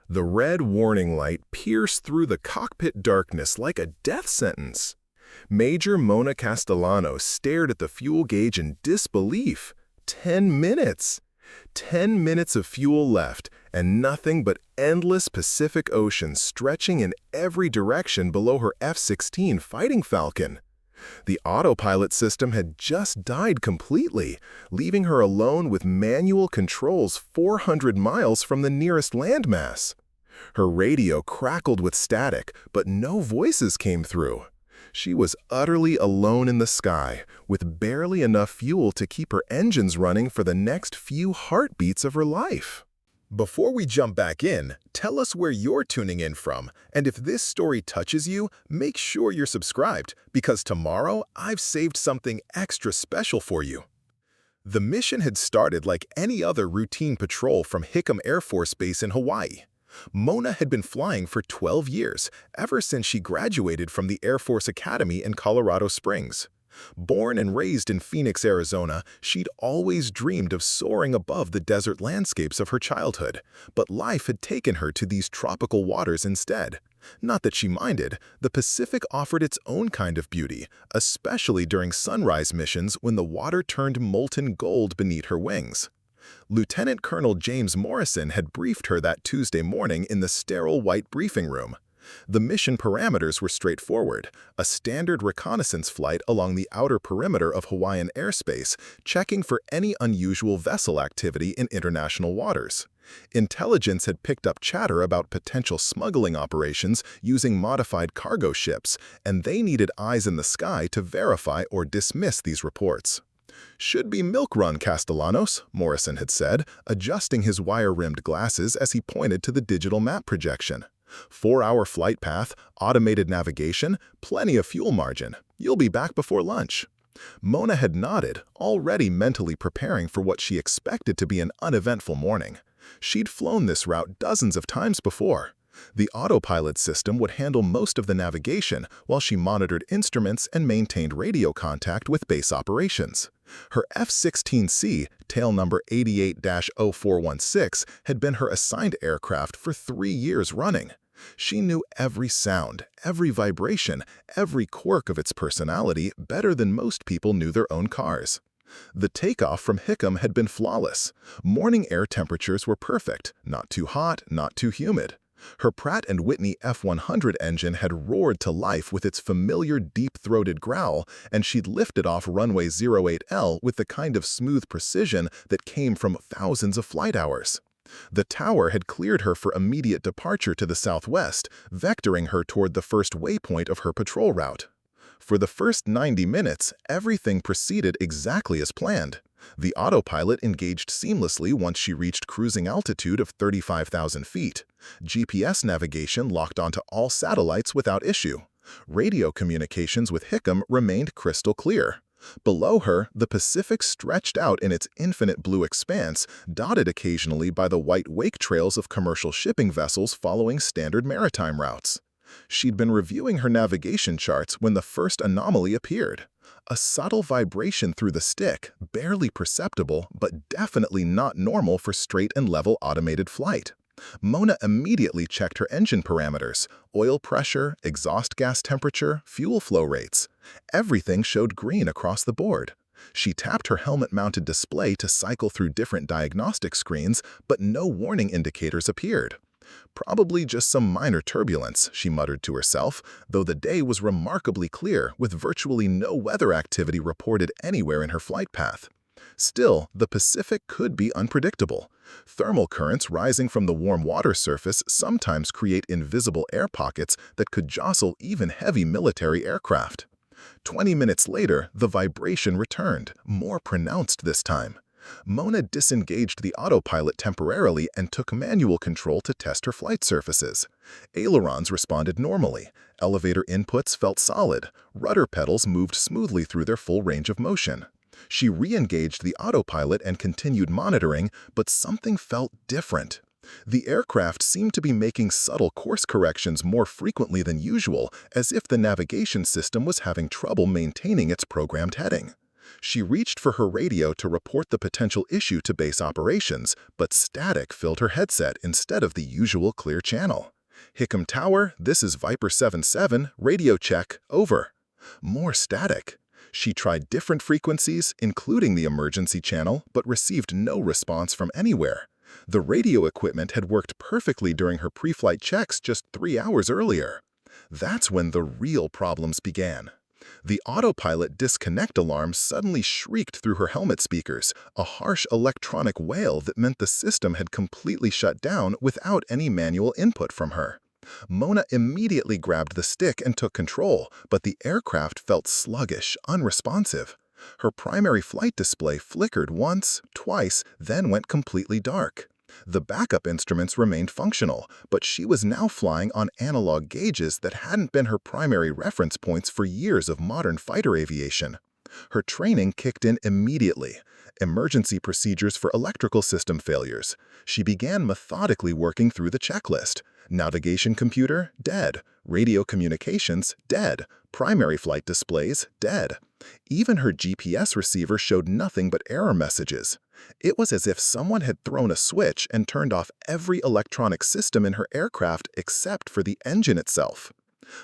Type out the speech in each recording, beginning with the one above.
The red warning light pierced through the cockpit darkness like a death sentence. Major Mona Castellanos stared at the fuel gauge in disbelief. 10 minutes! 10 minutes of fuel left, and nothing but endless Pacific Ocean stretching in every direction below her F-16 Fighting Falcon. The autopilot system had just died completely, leaving her alone with manual controls 400 miles from the nearest landmass. Her radio crackled with static, but no voices came through. She was utterly alone in the sky, with barely enough fuel to keep her engines running for the next few heartbeats of her life. Before we jump back in, tell us where you're tuning in from, and if this story touches you, make sure you're subscribed, because tomorrow I've saved something extra special for you. The mission had started like any other routine patrol from Hickam Air Force Base in Hawaii. Mona had been flying for 12 years, ever since she graduated from the Air Force Academy in Colorado Springs. Born and raised in Phoenix, Arizona, she'd always dreamed of soaring above the desert landscapes of her childhood, but life had taken her to these tropical waters instead. Not that she minded, the Pacific offered its own kind of beauty, especially during sunrise missions when the water turned molten gold beneath her wings. Lieutenant Colonel James Morrison had briefed her that Tuesday morning in the sterile white briefing room. The mission parameters were straightforward: a standard reconnaissance flight along the outer perimeter of Hawaiian airspace, checking for any unusual vessel activity in international waters. Intelligence had picked up chatter about potential smuggling operations using modified cargo ships, and they needed eyes in the sky to verify or dismiss these reports. "Should be milk run, Castellanos," Morrison had said, adjusting his wire-rimmed glasses as he pointed to the digital map projection. 4-hour flight path, automated navigation, plenty of fuel margin. You'll be back before lunch. Mona had nodded, already mentally preparing for what she expected to be an uneventful morning. She'd flown this route dozens of times before. The autopilot system would handle most of the navigation while she monitored instruments and maintained radio contact with base operations. Her F-16C, tail number 88-0416, had been her assigned aircraft for 3 years running. She knew every sound, every vibration, every quirk of its personality better than most people knew their own cars. The takeoff from Hickam had been flawless. Morning air temperatures were perfect, not too hot, not too humid. Her Pratt & Whitney F-100 engine had roared to life with its familiar deep-throated growl, and she'd lifted off runway 08L with the kind of smooth precision that came from thousands of flight hours. The tower had cleared her for immediate departure to the southwest, vectoring her toward the first waypoint of her patrol route. For the first 90 minutes, everything proceeded exactly as planned. The autopilot engaged seamlessly once she reached cruising altitude of 35,000 feet. GPS navigation locked onto all satellites without issue. Radio communications with Hickam remained crystal clear. Below her, the Pacific stretched out in its infinite blue expanse, dotted occasionally by the white wake trails of commercial shipping vessels following standard maritime routes. She'd been reviewing her navigation charts when the first anomaly appeared. A subtle vibration through the stick, barely perceptible, but definitely not normal for straight and level automated flight. Mona immediately checked her engine parameters: oil pressure, exhaust gas temperature, fuel flow rates. Everything showed green across the board. She tapped her helmet-mounted display to cycle through different diagnostic screens, but no warning indicators appeared. "Probably just some minor turbulence," she muttered to herself, though the day was remarkably clear, with virtually no weather activity reported anywhere in her flight path. Still, the Pacific could be unpredictable. Thermal currents rising from the warm water surface sometimes create invisible air pockets that could jostle even heavy military aircraft. 20 minutes later, the vibration returned, more pronounced this time. Mona disengaged the autopilot temporarily and took manual control to test her flight surfaces. Ailerons responded normally. Elevator inputs felt solid. Rudder pedals moved smoothly through their full range of motion. She re-engaged the autopilot and continued monitoring, but something felt different. The aircraft seemed to be making subtle course corrections more frequently than usual, as if the navigation system was having trouble maintaining its programmed heading. She reached for her radio to report the potential issue to base operations, but static filled her headset instead of the usual clear channel. Hickam Tower, this is Viper 77, radio check, over. More static. She tried different frequencies, including the emergency channel, but received no response from anywhere. The radio equipment had worked perfectly during her pre-flight checks just 3 hours earlier. That's when the real problems began. The autopilot disconnect alarm suddenly shrieked through her helmet speakers, a harsh electronic wail that meant the system had completely shut down without any manual input from her. Mona immediately grabbed the stick and took control, but the aircraft felt sluggish, unresponsive. Her primary flight display flickered once, twice, then went completely dark. The backup instruments remained functional, but she was now flying on analog gauges that hadn't been her primary reference points for years of modern fighter aviation. Her training kicked in immediately. Emergency procedures for electrical system failures. She began methodically working through the checklist. Navigation computer, dead. Radio communications, dead. Primary flight displays, dead. Even her GPS receiver showed nothing but error messages. It was as if someone had thrown a switch and turned off every electronic system in her aircraft except for the engine itself.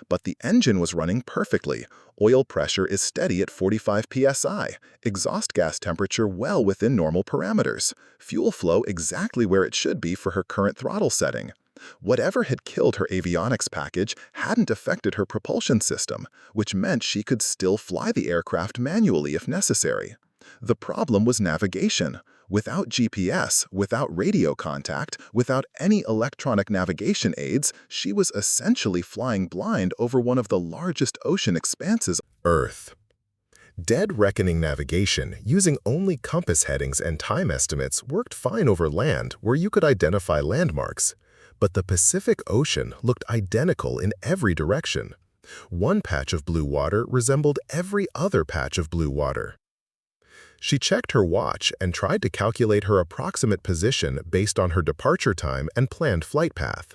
But the engine was running perfectly. Oil pressure is steady at 45 psi, exhaust gas temperature well within normal parameters, fuel flow exactly where it should be for her current throttle setting. Whatever had killed her avionics package hadn't affected her propulsion system, which meant she could still fly the aircraft manually if necessary. The problem was navigation. Without GPS, without radio contact, without any electronic navigation aids, she was essentially flying blind over one of the largest ocean expanses on Earth. Dead reckoning navigation, using only compass headings and time estimates, worked fine over land where you could identify landmarks. But the Pacific Ocean looked identical in every direction. One patch of blue water resembled every other patch of blue water. She checked her watch and tried to calculate her approximate position based on her departure time and planned flight path.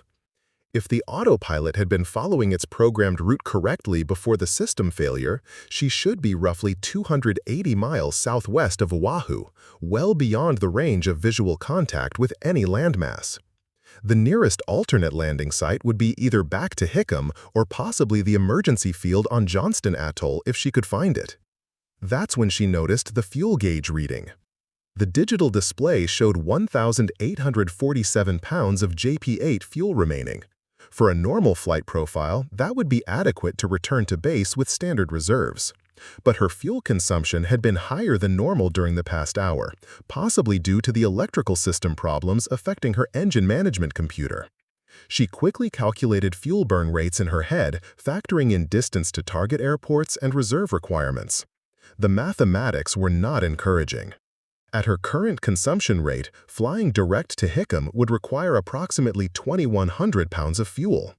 If the autopilot had been following its programmed route correctly before the system failure, she should be roughly 280 miles southwest of Oahu, well beyond the range of visual contact with any landmass. The nearest alternate landing site would be either back to Hickam or possibly the emergency field on Johnston Atoll if she could find it. That's when she noticed the fuel gauge reading. The digital display showed 1,847 pounds of JP8 fuel remaining. For a normal flight profile, that would be adequate to return to base with standard reserves. But her fuel consumption had been higher than normal during the past hour, possibly due to the electrical system problems affecting her engine management computer. She quickly calculated fuel burn rates in her head, factoring in distance to target airports and reserve requirements. The mathematics were not encouraging. At her current consumption rate, flying direct to Hickam would require approximately 2,100 pounds of fuel.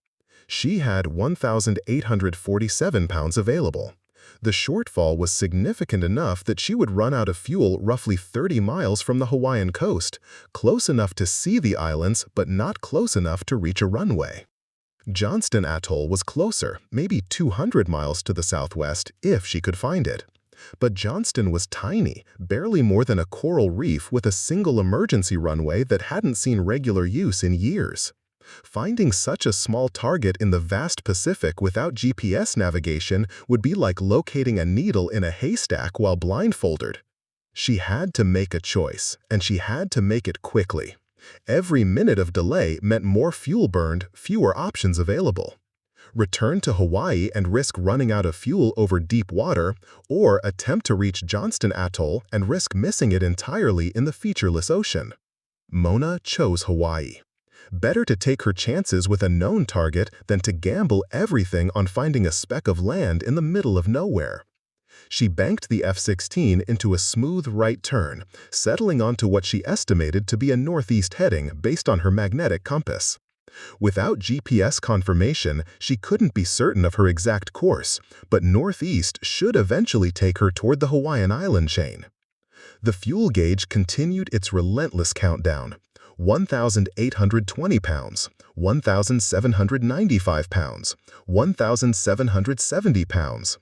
She had 1,847 pounds available. The shortfall was significant enough that she would run out of fuel roughly 30 miles from the Hawaiian coast, close enough to see the islands but not close enough to reach a runway. Johnston Atoll was closer, maybe 200 miles to the southwest, if she could find it. But Johnston was tiny, barely more than a coral reef with a single emergency runway that hadn't seen regular use in years. Finding such a small target in the vast Pacific without GPS navigation would be like locating a needle in a haystack while blindfolded. She had to make a choice, and she had to make it quickly. Every minute of delay meant more fuel burned, fewer options available. Return to Hawaii and risk running out of fuel over deep water, or attempt to reach Johnston Atoll and risk missing it entirely in the featureless ocean. Mona chose Hawaii. Better to take her chances with a known target than to gamble everything on finding a speck of land in the middle of nowhere. She banked the F-16 into a smooth right turn, settling onto what she estimated to be a northeast heading based on her magnetic compass. Without GPS confirmation, she couldn't be certain of her exact course, but northeast should eventually take her toward the Hawaiian island chain. The fuel gauge continued its relentless countdown. 1,820 pounds, 1,795 pounds, 1,770 pounds.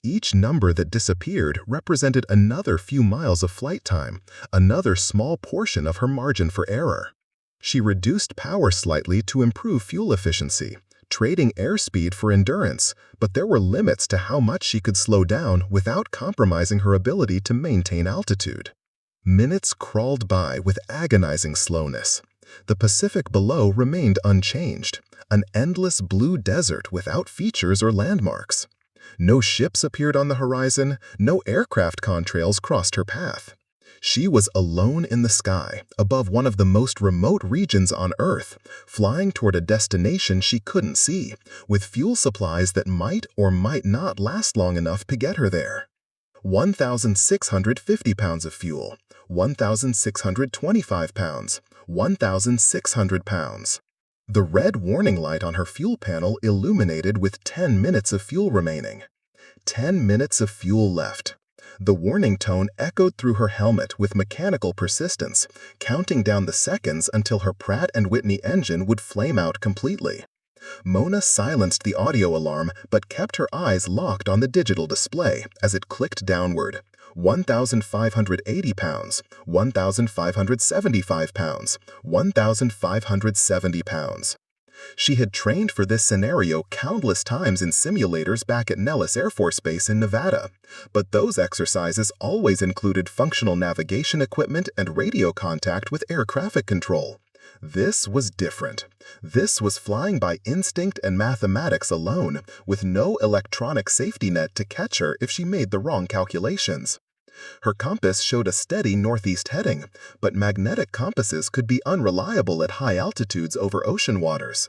Each number that disappeared represented another few miles of flight time, another small portion of her margin for error. She reduced power slightly to improve fuel efficiency, trading airspeed for endurance, but there were limits to how much she could slow down without compromising her ability to maintain altitude. Minutes crawled by with agonizing slowness. The Pacific below remained unchanged, an endless blue desert without features or landmarks. No ships appeared on the horizon, no aircraft contrails crossed her path. She was alone in the sky, above one of the most remote regions on Earth, flying toward a destination she couldn't see, with fuel supplies that might or might not last long enough to get her there. 1,650 pounds of fuel, 1,625 pounds, 1,600 pounds. The red warning light on her fuel panel illuminated with 10 minutes of fuel remaining. 10 minutes of fuel left. The warning tone echoed through her helmet with mechanical persistence, counting down the seconds until her Pratt & Whitney engine would flame out completely. Mona silenced the audio alarm but kept her eyes locked on the digital display as it clicked downward. 1,580 pounds, 1,575 pounds, 1,570 pounds. She had trained for this scenario countless times in simulators back at Nellis Air Force Base in Nevada, but those exercises always included functional navigation equipment and radio contact with air traffic control. This was different. This was flying by instinct and mathematics alone, with no electronic safety net to catch her if she made the wrong calculations. Her compass showed a steady northeast heading, but magnetic compasses could be unreliable at high altitudes over ocean waters.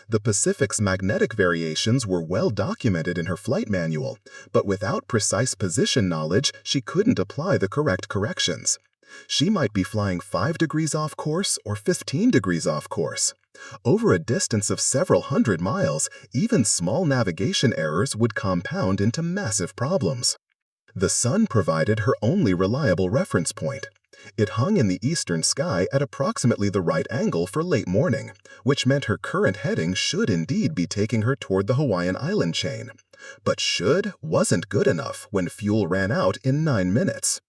The Pacific's magnetic variations were well documented in her flight manual, but without precise position knowledge, she couldn't apply the correct corrections. She might be flying 5 degrees off course or 15 degrees off course. Over a distance of several hundred miles, even small navigation errors would compound into massive problems. The sun provided her only reliable reference point. It hung in the eastern sky at approximately the right angle for late morning, which meant her current heading should indeed be taking her toward the Hawaiian island chain. But should wasn't good enough when fuel ran out in 9 minutes.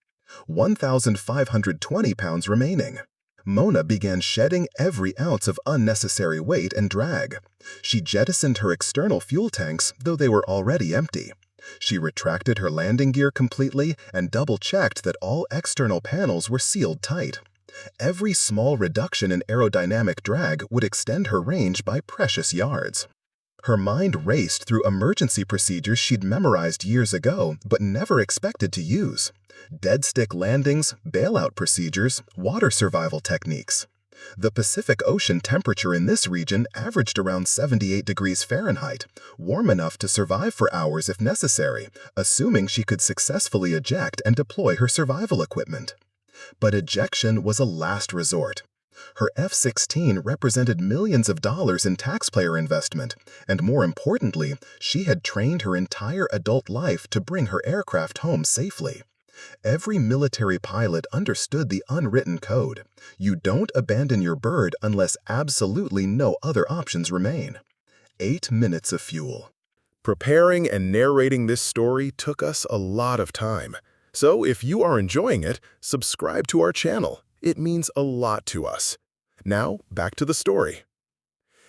1,520 pounds remaining. Mona began shedding every ounce of unnecessary weight and drag. She jettisoned her external fuel tanks, though they were already empty. She retracted her landing gear completely and double-checked that all external panels were sealed tight. Every small reduction in aerodynamic drag would extend her range by precious yards. Her mind raced through emergency procedures she'd memorized years ago but never expected to use. Dead-stick landings, bailout procedures, water survival techniques. The Pacific Ocean temperature in this region averaged around 78 degrees Fahrenheit, warm enough to survive for hours if necessary, assuming she could successfully eject and deploy her survival equipment. But ejection was a last resort. Her F-16 represented millions of dollars in taxpayer investment, and more importantly, she had trained her entire adult life to bring her aircraft home safely. Every military pilot understood the unwritten code. You don't abandon your bird unless absolutely no other options remain. 8 minutes of fuel. Preparing and narrating this story took us a lot of time. So if you are enjoying it, subscribe to our channel. It means a lot to us. Now, back to the story.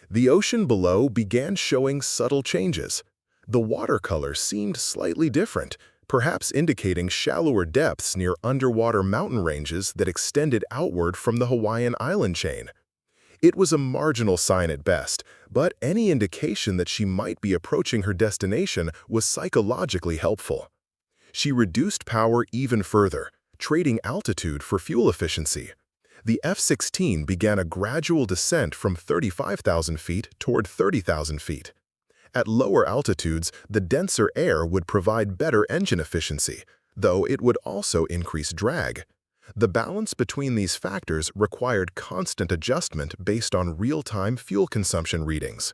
The ocean below began showing subtle changes. The watercolor seemed slightly different, perhaps indicating shallower depths near underwater mountain ranges that extended outward from the Hawaiian island chain. It was a marginal sign at best, but any indication that she might be approaching her destination was psychologically helpful. She reduced power even further, trading altitude for fuel efficiency. The F-16 began a gradual descent from 35,000 feet toward 30,000 feet. At lower altitudes, the denser air would provide better engine efficiency, though it would also increase drag. The balance between these factors required constant adjustment based on real-time fuel consumption readings.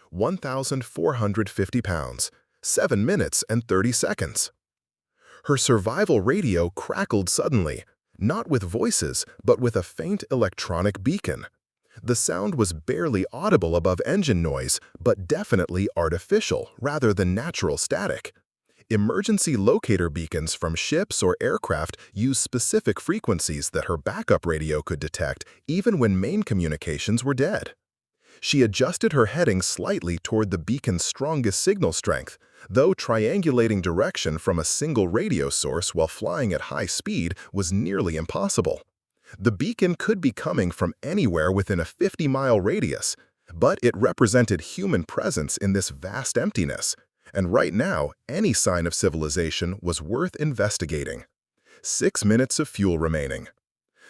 1,450 pounds, 7 minutes and 30 seconds. Her survival radio crackled suddenly, not with voices, but with a faint electronic beacon. The sound was barely audible above engine noise, but definitely artificial rather than natural static. Emergency locator beacons from ships or aircraft use specific frequencies that her backup radio could detect even when main communications were dead. She adjusted her heading slightly toward the beacon's strongest signal strength, though triangulating direction from a single radio source while flying at high speed was nearly impossible. The beacon could be coming from anywhere within a 50-mile radius, but it represented human presence in this vast emptiness, and right now, any sign of civilization was worth investigating. 6 minutes of fuel remaining.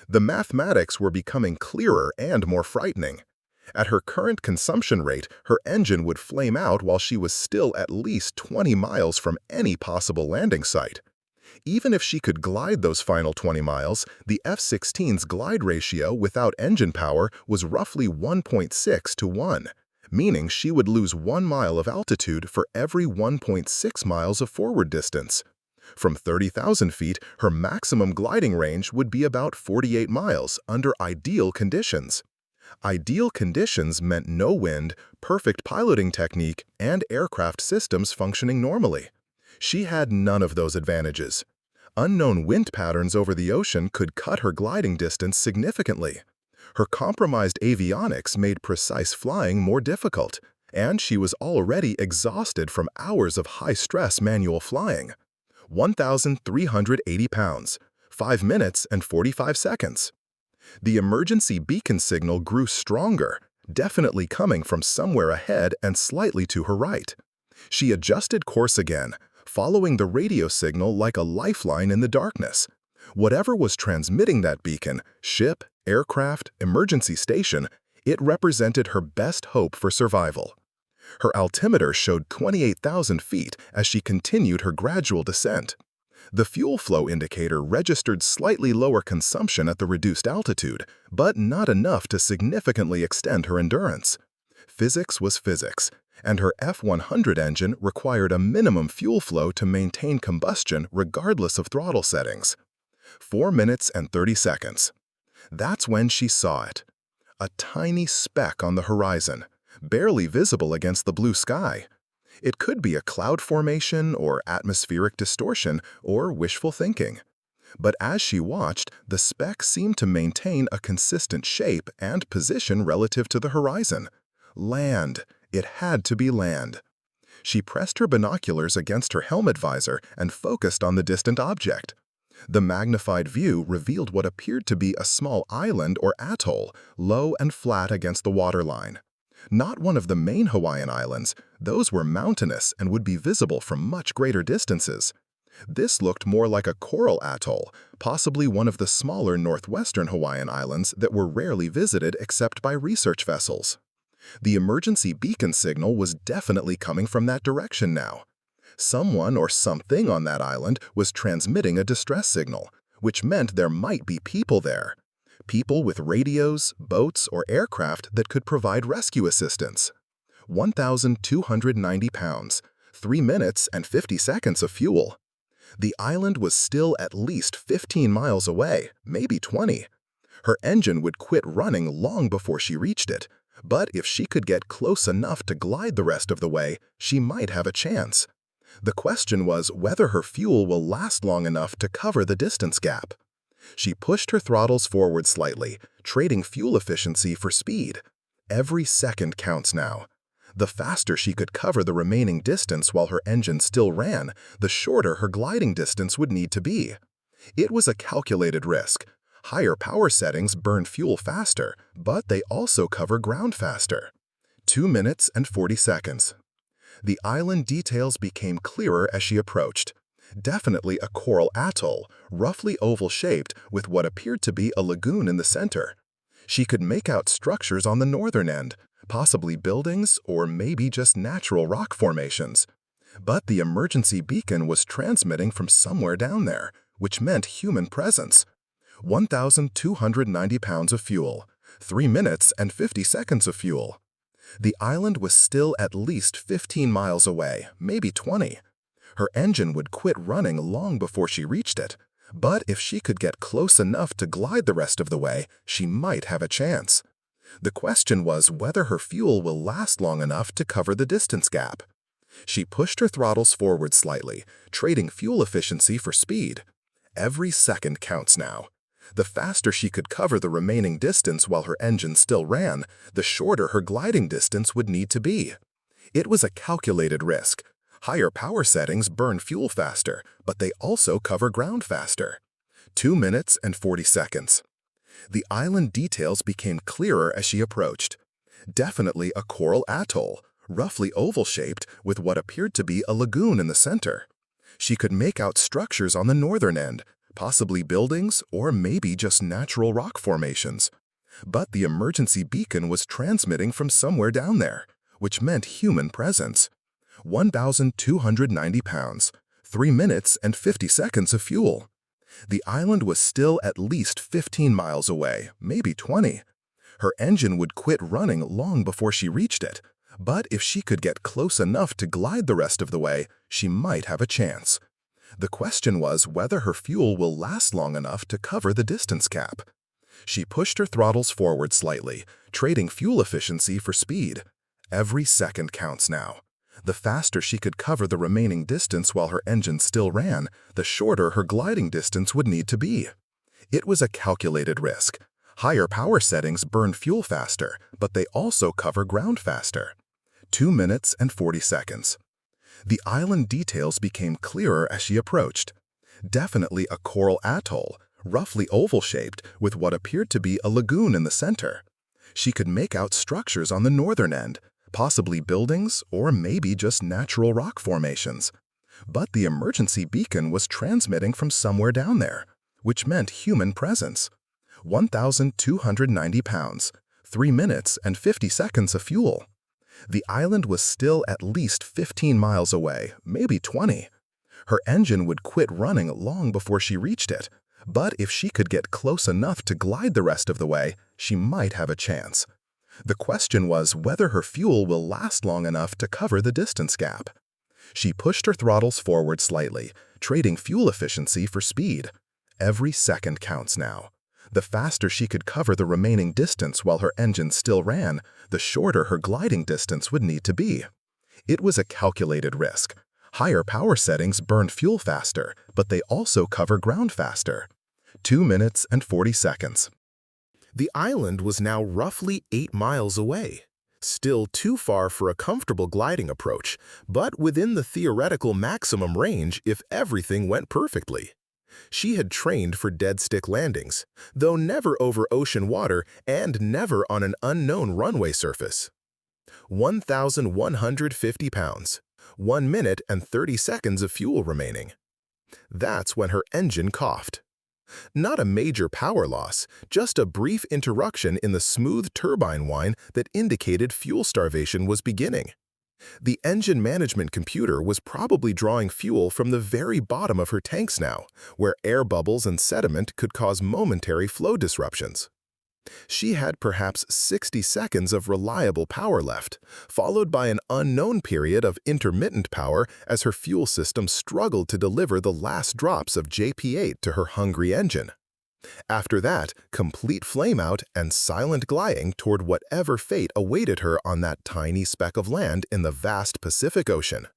The mathematics were becoming clearer and more frightening. At her current consumption rate, her engine would flame out while she was still at least 20 miles from any possible landing site. Even if she could glide those final 20 miles, the F-16's glide ratio without engine power was roughly 1.6 to 1, meaning she would lose 1 mile of altitude for every 1.6 miles of forward distance. From 30,000 feet, her maximum gliding range would be about 48 miles under ideal conditions. Ideal conditions meant no wind, perfect piloting technique, and aircraft systems functioning normally. She had none of those advantages. Unknown wind patterns over the ocean could cut her gliding distance significantly. Her compromised avionics made precise flying more difficult, and she was already exhausted from hours of high-stress manual flying. 1,380 pounds, 5 minutes and 45 seconds. The emergency beacon signal grew stronger, definitely coming from somewhere ahead and slightly to her right. She adjusted course again, following the radio signal like a lifeline in the darkness. Whatever was transmitting that beacon, ship, aircraft, emergency station, it represented her best hope for survival. Her altimeter showed 28,000 feet as she continued her gradual descent. The fuel flow indicator registered slightly lower consumption at the reduced altitude, but not enough to significantly extend her endurance. Physics was physics, and her F-100 engine required a minimum fuel flow to maintain combustion regardless of throttle settings. 4 minutes and 30 seconds. That's when she saw it. A tiny speck on the horizon, barely visible against the blue sky. It could be a cloud formation or atmospheric distortion or wishful thinking. But as she watched, the speck seemed to maintain a consistent shape and position relative to the horizon. Land. It had to be land. She pressed her binoculars against her helmet visor and focused on the distant object. The magnified view revealed what appeared to be a small island or atoll, low and flat against the waterline. Not one of the main Hawaiian islands, those were mountainous and would be visible from much greater distances. This looked more like a coral atoll, possibly one of the smaller northwestern Hawaiian islands that were rarely visited except by research vessels. The emergency beacon signal was definitely coming from that direction now. Someone or something on that island was transmitting a distress signal, which meant there might be people there. People with radios, boats, or aircraft that could provide rescue assistance. 1,290 pounds, 3 minutes and 50 seconds of fuel. The island was still at least 15 miles away, maybe 20. Her engine would quit running long before she reached it, but if she could get close enough to glide the rest of the way, she might have a chance. The question was whether her fuel will last long enough to cover the distance gap. She pushed her throttles forward slightly, trading fuel efficiency for speed. Every second counts now. The faster she could cover the remaining distance while her engine still ran, the shorter her gliding distance would need to be. It was a calculated risk. Higher power settings burn fuel faster, but they also cover ground faster. 2 minutes and 40 seconds. The island details became clearer as she approached. Definitely a coral atoll, roughly oval-shaped with what appeared to be a lagoon in the center. She could make out structures on the northern end, possibly buildings or maybe just natural rock formations. But the emergency beacon was transmitting from somewhere down there, which meant human presence. 1,290 pounds of fuel, 3 minutes and 50 seconds of fuel. The island was still at least 15 miles away, maybe 20. Her engine would quit running long before she reached it, but if she could get close enough to glide the rest of the way, she might have a chance. The question was whether her fuel will last long enough to cover the distance gap. She pushed her throttles forward slightly, trading fuel efficiency for speed. Every second counts now. The faster she could cover the remaining distance while her engine still ran, the shorter her gliding distance would need to be. It was a calculated risk. Higher power settings burn fuel faster, but they also cover ground faster. 2 minutes and 40 seconds. The island details became clearer as she approached. Definitely a coral atoll, roughly oval-shaped with what appeared to be a lagoon in the center. She could make out structures on the northern end, possibly buildings or maybe just natural rock formations. But the emergency beacon was transmitting from somewhere down there, which meant human presence. 1,290 pounds, 3 minutes and 50 seconds of fuel. The island was still at least 15 miles away, maybe 20. Her engine would quit running long before she reached it, but if she could get close enough to glide the rest of the way, she might have a chance. The question was whether her fuel will last long enough to cover the distance gap. She pushed her throttles forward slightly, trading fuel efficiency for speed. Every second counts now. The faster she could cover the remaining distance while her engine still ran, the shorter her gliding distance would need to be. It was a calculated risk. Higher power settings burn fuel faster, but they also cover ground faster. 2 minutes and 40 seconds. The island details became clearer as she approached. Definitely a coral atoll, roughly oval-shaped with what appeared to be a lagoon in the center. She could make out structures on the northern end, possibly buildings or maybe just natural rock formations. But the emergency beacon was transmitting from somewhere down there, which meant human presence. 1,290 pounds, 3 minutes and 50 seconds of fuel. The island was still at least 15 miles away, maybe 20. Her engine would quit running long before she reached it, but if she could get close enough to glide the rest of the way, she might have a chance. The question was whether her fuel will last long enough to cover the distance gap. She pushed her throttles forward slightly, trading fuel efficiency for speed. Every second counts now. The faster she could cover the remaining distance while her engine still ran, the shorter her gliding distance would need to be. It was a calculated risk. Higher power settings burn fuel faster, but they also cover ground faster. 2 minutes and 40 seconds. The island was now roughly 8 miles away. Still too far for a comfortable gliding approach, but within the theoretical maximum range if everything went perfectly. She had trained for dead-stick landings, though never over ocean water and never on an unknown runway surface. 1,150 pounds, 1 minute and 30 seconds of fuel remaining. That's when her engine coughed. Not a major power loss, just a brief interruption in the smooth turbine whine that indicated fuel starvation was beginning. The engine management computer was probably drawing fuel from the very bottom of her tanks now, where air bubbles and sediment could cause momentary flow disruptions. She had perhaps 60 seconds of reliable power left, followed by an unknown period of intermittent power as her fuel system struggled to deliver the last drops of JP8 to her hungry engine. After that, complete flameout and silent gliding toward whatever fate awaited her on that tiny speck of land in the vast Pacific Ocean.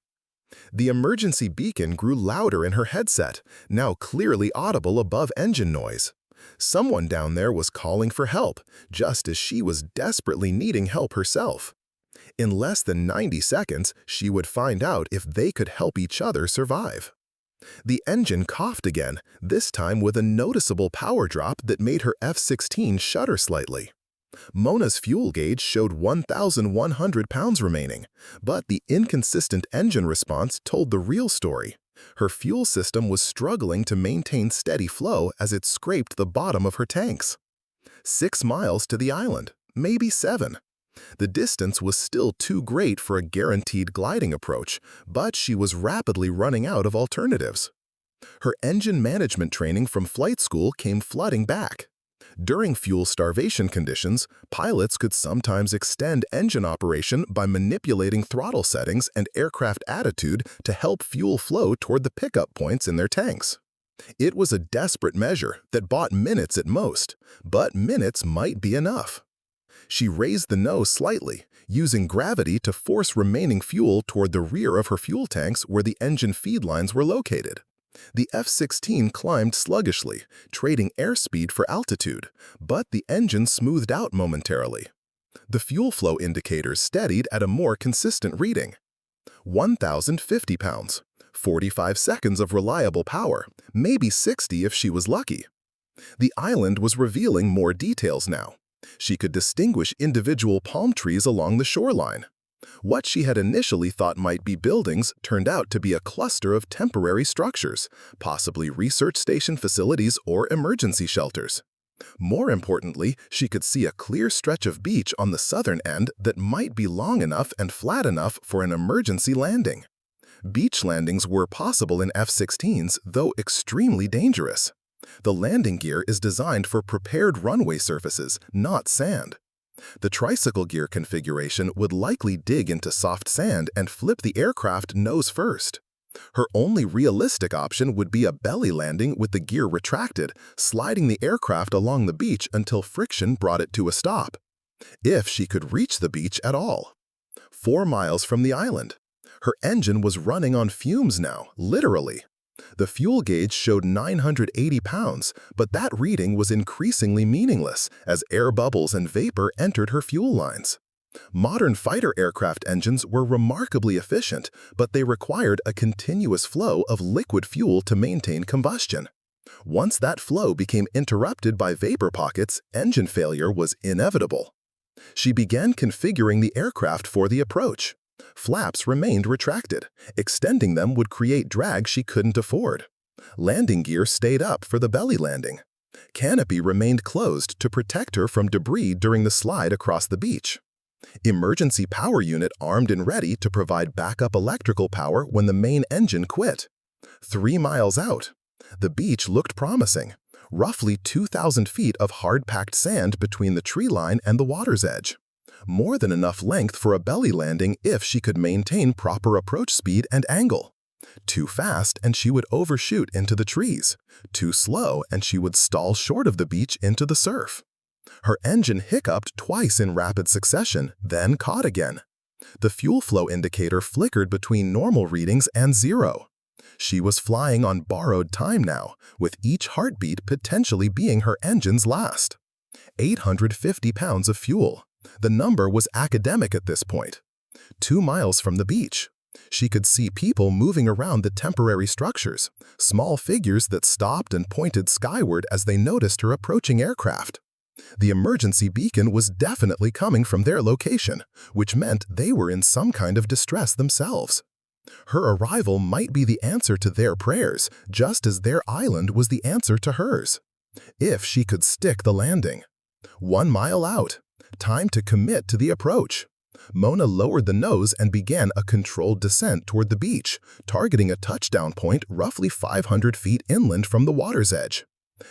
The emergency beacon grew louder in her headset, now clearly audible above engine noise. Someone down there was calling for help, just as she was desperately needing help herself. In less than 90 seconds, she would find out if they could help each other survive. The engine coughed again, this time with a noticeable power drop that made her F-16 shudder slightly. Mona's fuel gauge showed 1,100 pounds remaining, but the inconsistent engine response told the real story. Her fuel system was struggling to maintain steady flow as it scraped the bottom of her tanks. 6 miles to the island, maybe 7. The distance was still too great for a guaranteed gliding approach, but she was rapidly running out of alternatives. Her engine management training from flight school came flooding back. During fuel starvation conditions, pilots could sometimes extend engine operation by manipulating throttle settings and aircraft attitude to help fuel flow toward the pickup points in their tanks. It was a desperate measure that bought minutes at most, but minutes might be enough. She raised the nose slightly, using gravity to force remaining fuel toward the rear of her fuel tanks where the engine feed lines were located. The F-16 climbed sluggishly, trading airspeed for altitude, but the engine smoothed out momentarily. The fuel flow indicators steadied at a more consistent reading. 1,050 pounds, 45 seconds of reliable power, maybe 60 if she was lucky. The island was revealing more details now. She could distinguish individual palm trees along the shoreline. What she had initially thought might be buildings turned out to be a cluster of temporary structures, possibly research station facilities or emergency shelters. More importantly, she could see a clear stretch of beach on the southern end that might be long enough and flat enough for an emergency landing. Beach landings were possible in F-16s, though extremely dangerous. The landing gear is designed for prepared runway surfaces, not sand. The tricycle gear configuration would likely dig into soft sand and flip the aircraft nose first. Her only realistic option would be a belly landing with the gear retracted, sliding the aircraft along the beach until friction brought it to a stop. If she could reach the beach at all. 4 miles from the island. Her engine was running on fumes now, literally. The fuel gauge showed 980 pounds, but that reading was increasingly meaningless as air bubbles and vapor entered her fuel lines. Modern fighter aircraft engines were remarkably efficient, but they required a continuous flow of liquid fuel to maintain combustion. Once that flow became interrupted by vapor pockets, engine failure was inevitable. She began configuring the aircraft for the approach. Flaps remained retracted. Extending them would create drag she couldn't afford. Landing gear stayed up for the belly landing. Canopy remained closed to protect her from debris during the slide across the beach. Emergency power unit armed and ready to provide backup electrical power when the main engine quit. 3 miles out. The beach looked promising. Roughly 2,000 feet of hard-packed sand between the tree line and the water's edge. More than enough length for a belly landing if she could maintain proper approach speed and angle. Too fast and she would overshoot into the trees. Too slow and she would stall short of the beach into the surf. Her engine hiccuped twice in rapid succession, then caught again. The fuel flow indicator flickered between normal readings and 0. She was flying on borrowed time now, with each heartbeat potentially being her engine's last. 850 pounds of fuel. The number was academic at this point. 2 miles from the beach. She could see people moving around the temporary structures, small figures that stopped and pointed skyward as they noticed her approaching aircraft. The emergency beacon was definitely coming from their location, which meant they were in some kind of distress themselves. Her arrival might be the answer to their prayers, just as their island was the answer to hers. If she could stick the landing. 1 mile out. Time to commit to the approach. Mona lowered the nose and began a controlled descent toward the beach, targeting a touchdown point roughly 500 feet inland from the water's edge.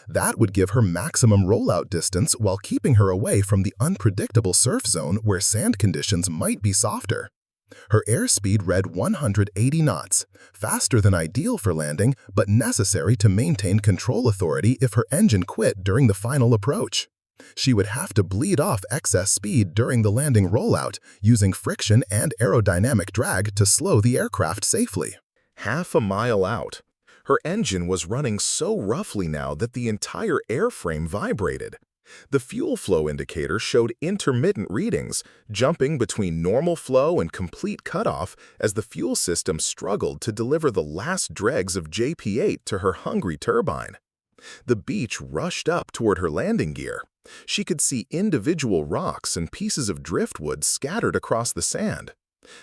That would give her maximum rollout distance while keeping her away from the unpredictable surf zone where sand conditions might be softer. Her airspeed read 180 knots, faster than ideal for landing, but necessary to maintain control authority if her engine quit during the final approach. She would have to bleed off excess speed during the landing rollout, using friction and aerodynamic drag to slow the aircraft safely. Half a mile out. Her engine was running so roughly now that the entire airframe vibrated. The fuel flow indicator showed intermittent readings, jumping between normal flow and complete cutoff as the fuel system struggled to deliver the last dregs of JP-8 to her hungry turbine. The beach rushed up toward her landing gear. She could see individual rocks and pieces of driftwood scattered across the sand.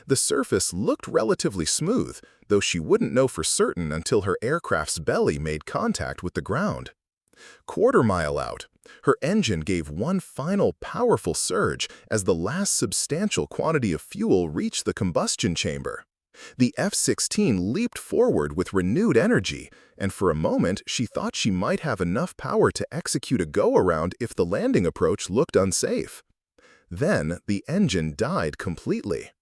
The surface looked relatively smooth, though she wouldn't know for certain until her aircraft's belly made contact with the ground. Quarter mile out, her engine gave one final powerful surge as the last substantial quantity of fuel reached the combustion chamber. The F-16 leaped forward with renewed energy, and for a moment she thought she might have enough power to execute a go-around if the landing approach looked unsafe. Then the engine died completely.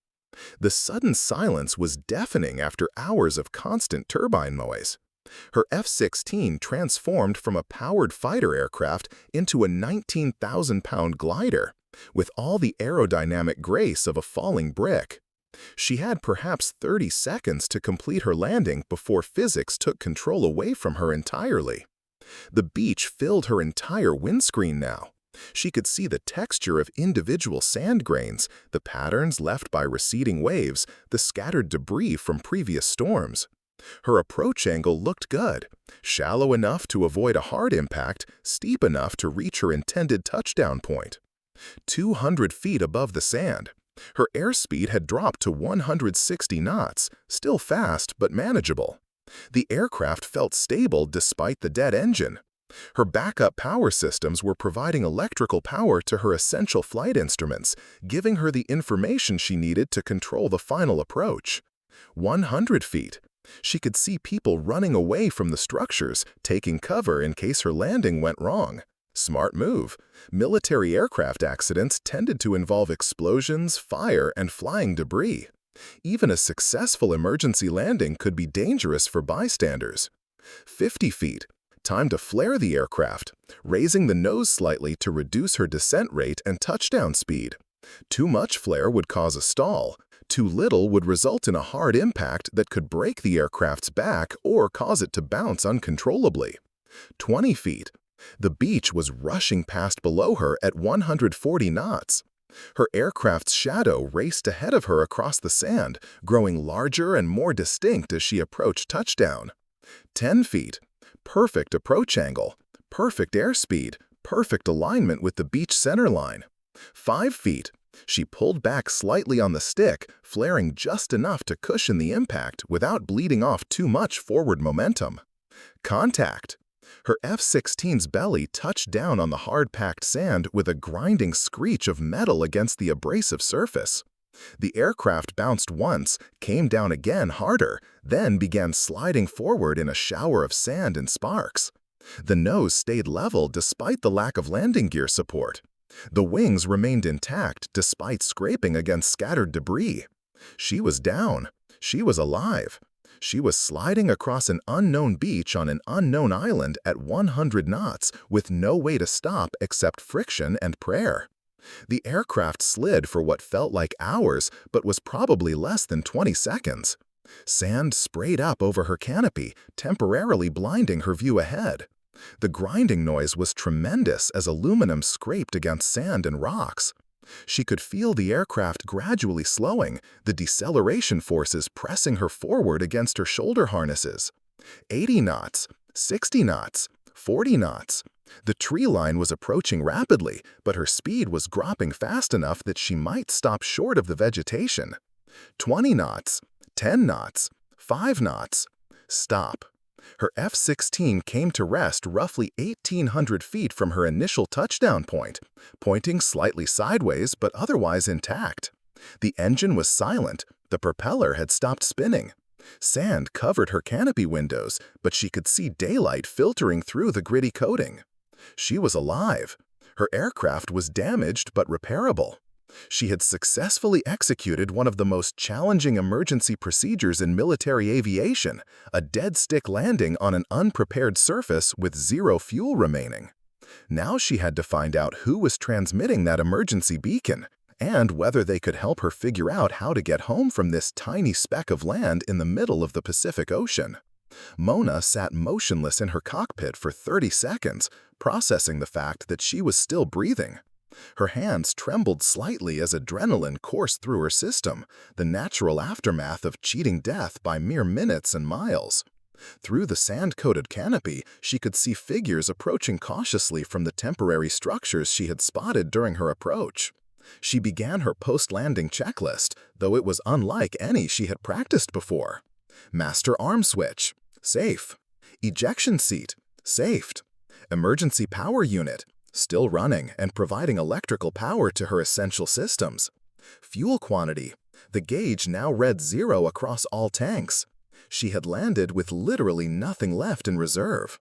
The sudden silence was deafening after hours of constant turbine noise. Her F-16 transformed from a powered fighter aircraft into a 19,000-pound glider, with all the aerodynamic grace of a falling brick. She had perhaps 30 seconds to complete her landing before physics took control away from her entirely. The beach filled her entire windscreen now. She could see the texture of individual sand grains, the patterns left by receding waves, the scattered debris from previous storms. Her approach angle looked good, shallow enough to avoid a hard impact, steep enough to reach her intended touchdown point. 200 feet above the sand, her airspeed had dropped to 160 knots, still fast but manageable. The aircraft felt stable despite the dead engine. Her backup power systems were providing electrical power to her essential flight instruments, giving her the information she needed to control the final approach. 100 feet. She could see people running away from the structures, taking cover in case her landing went wrong. Smart move. Military aircraft accidents tended to involve explosions, fire, and flying debris. Even a successful emergency landing could be dangerous for bystanders. 50 feet. Time to flare the aircraft, raising the nose slightly to reduce her descent rate and touchdown speed. Too much flare would cause a stall. Too little would result in a hard impact that could break the aircraft's back or cause it to bounce uncontrollably. 20 feet. The beach was rushing past below her at 140 knots. Her aircraft's shadow raced ahead of her across the sand, growing larger and more distinct as she approached touchdown. 10 feet. Perfect approach angle, perfect airspeed, perfect alignment with the beach centerline. 5 feet. She pulled back slightly on the stick, flaring just enough to cushion the impact without bleeding off too much forward momentum. Contact. Her F-16's belly touched down on the hard-packed sand with a grinding screech of metal against the abrasive surface. The aircraft bounced once, came down again harder, then began sliding forward in a shower of sand and sparks. The nose stayed level despite the lack of landing gear support. The wings remained intact despite scraping against scattered debris. She was down. She was alive. She was sliding across an unknown beach on an unknown island at 100 knots with no way to stop except friction and prayer. The aircraft slid for what felt like hours but was probably less than 20 seconds. Sand sprayed up over her canopy, temporarily blinding her view ahead. The grinding noise was tremendous as aluminum scraped against sand and rocks. She could feel the aircraft gradually slowing, the deceleration forces pressing her forward against her shoulder harnesses. 80 knots, 60 knots, 40 knots. The tree line was approaching rapidly, but her speed was dropping fast enough that she might stop short of the vegetation. 20 knots, 10 knots, 5 knots. Stop. Her F-16 came to rest roughly 1,800 feet from her initial touchdown point, pointing slightly sideways but otherwise intact. The engine was silent, the propeller had stopped spinning. Sand covered her canopy windows, but she could see daylight filtering through the gritty coating. She was alive. Her aircraft was damaged but repairable. She had successfully executed one of the most challenging emergency procedures in military aviation, a dead-stick landing on an unprepared surface with zero fuel remaining. Now she had to find out who was transmitting that emergency beacon, and whether they could help her figure out how to get home from this tiny speck of land in the middle of the Pacific Ocean. Mona sat motionless in her cockpit for 30 seconds, processing the fact that she was still breathing. Her hands trembled slightly as adrenaline coursed through her system, the natural aftermath of cheating death by mere minutes and miles. Through the sand-coated canopy, she could see figures approaching cautiously from the temporary structures she had spotted during her approach. She began her post-landing checklist, though it was unlike any she had practiced before. Master arm switch. Safe. Ejection seat. Safed. Emergency power unit. Still running and providing electrical power to her essential systems. Fuel quantity. The gauge now read 0 across all tanks. She had landed with literally nothing left in reserve.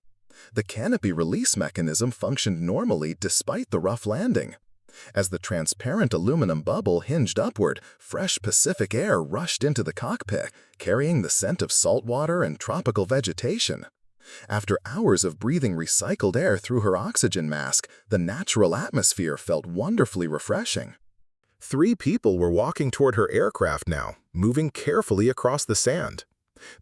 The canopy release mechanism functioned normally despite the rough landing. As the transparent aluminum bubble hinged upward, fresh Pacific air rushed into the cockpit, carrying the scent of salt water and tropical vegetation. After hours of breathing recycled air through her oxygen mask, the natural atmosphere felt wonderfully refreshing. 3 people were walking toward her aircraft now, moving carefully across the sand.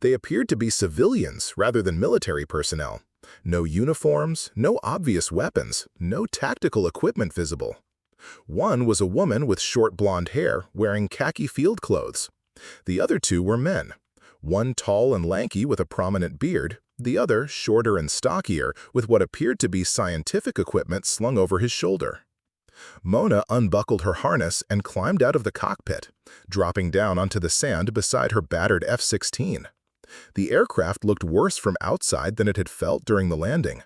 They appeared to be civilians rather than military personnel. No uniforms, no obvious weapons, no tactical equipment visible. One was a woman with short blonde hair wearing khaki field clothes. The other 2 were men. One tall and lanky with a prominent beard, the other shorter and stockier with what appeared to be scientific equipment slung over his shoulder. Mona unbuckled her harness and climbed out of the cockpit, dropping down onto the sand beside her battered F-16. The aircraft looked worse from outside than it had felt during the landing.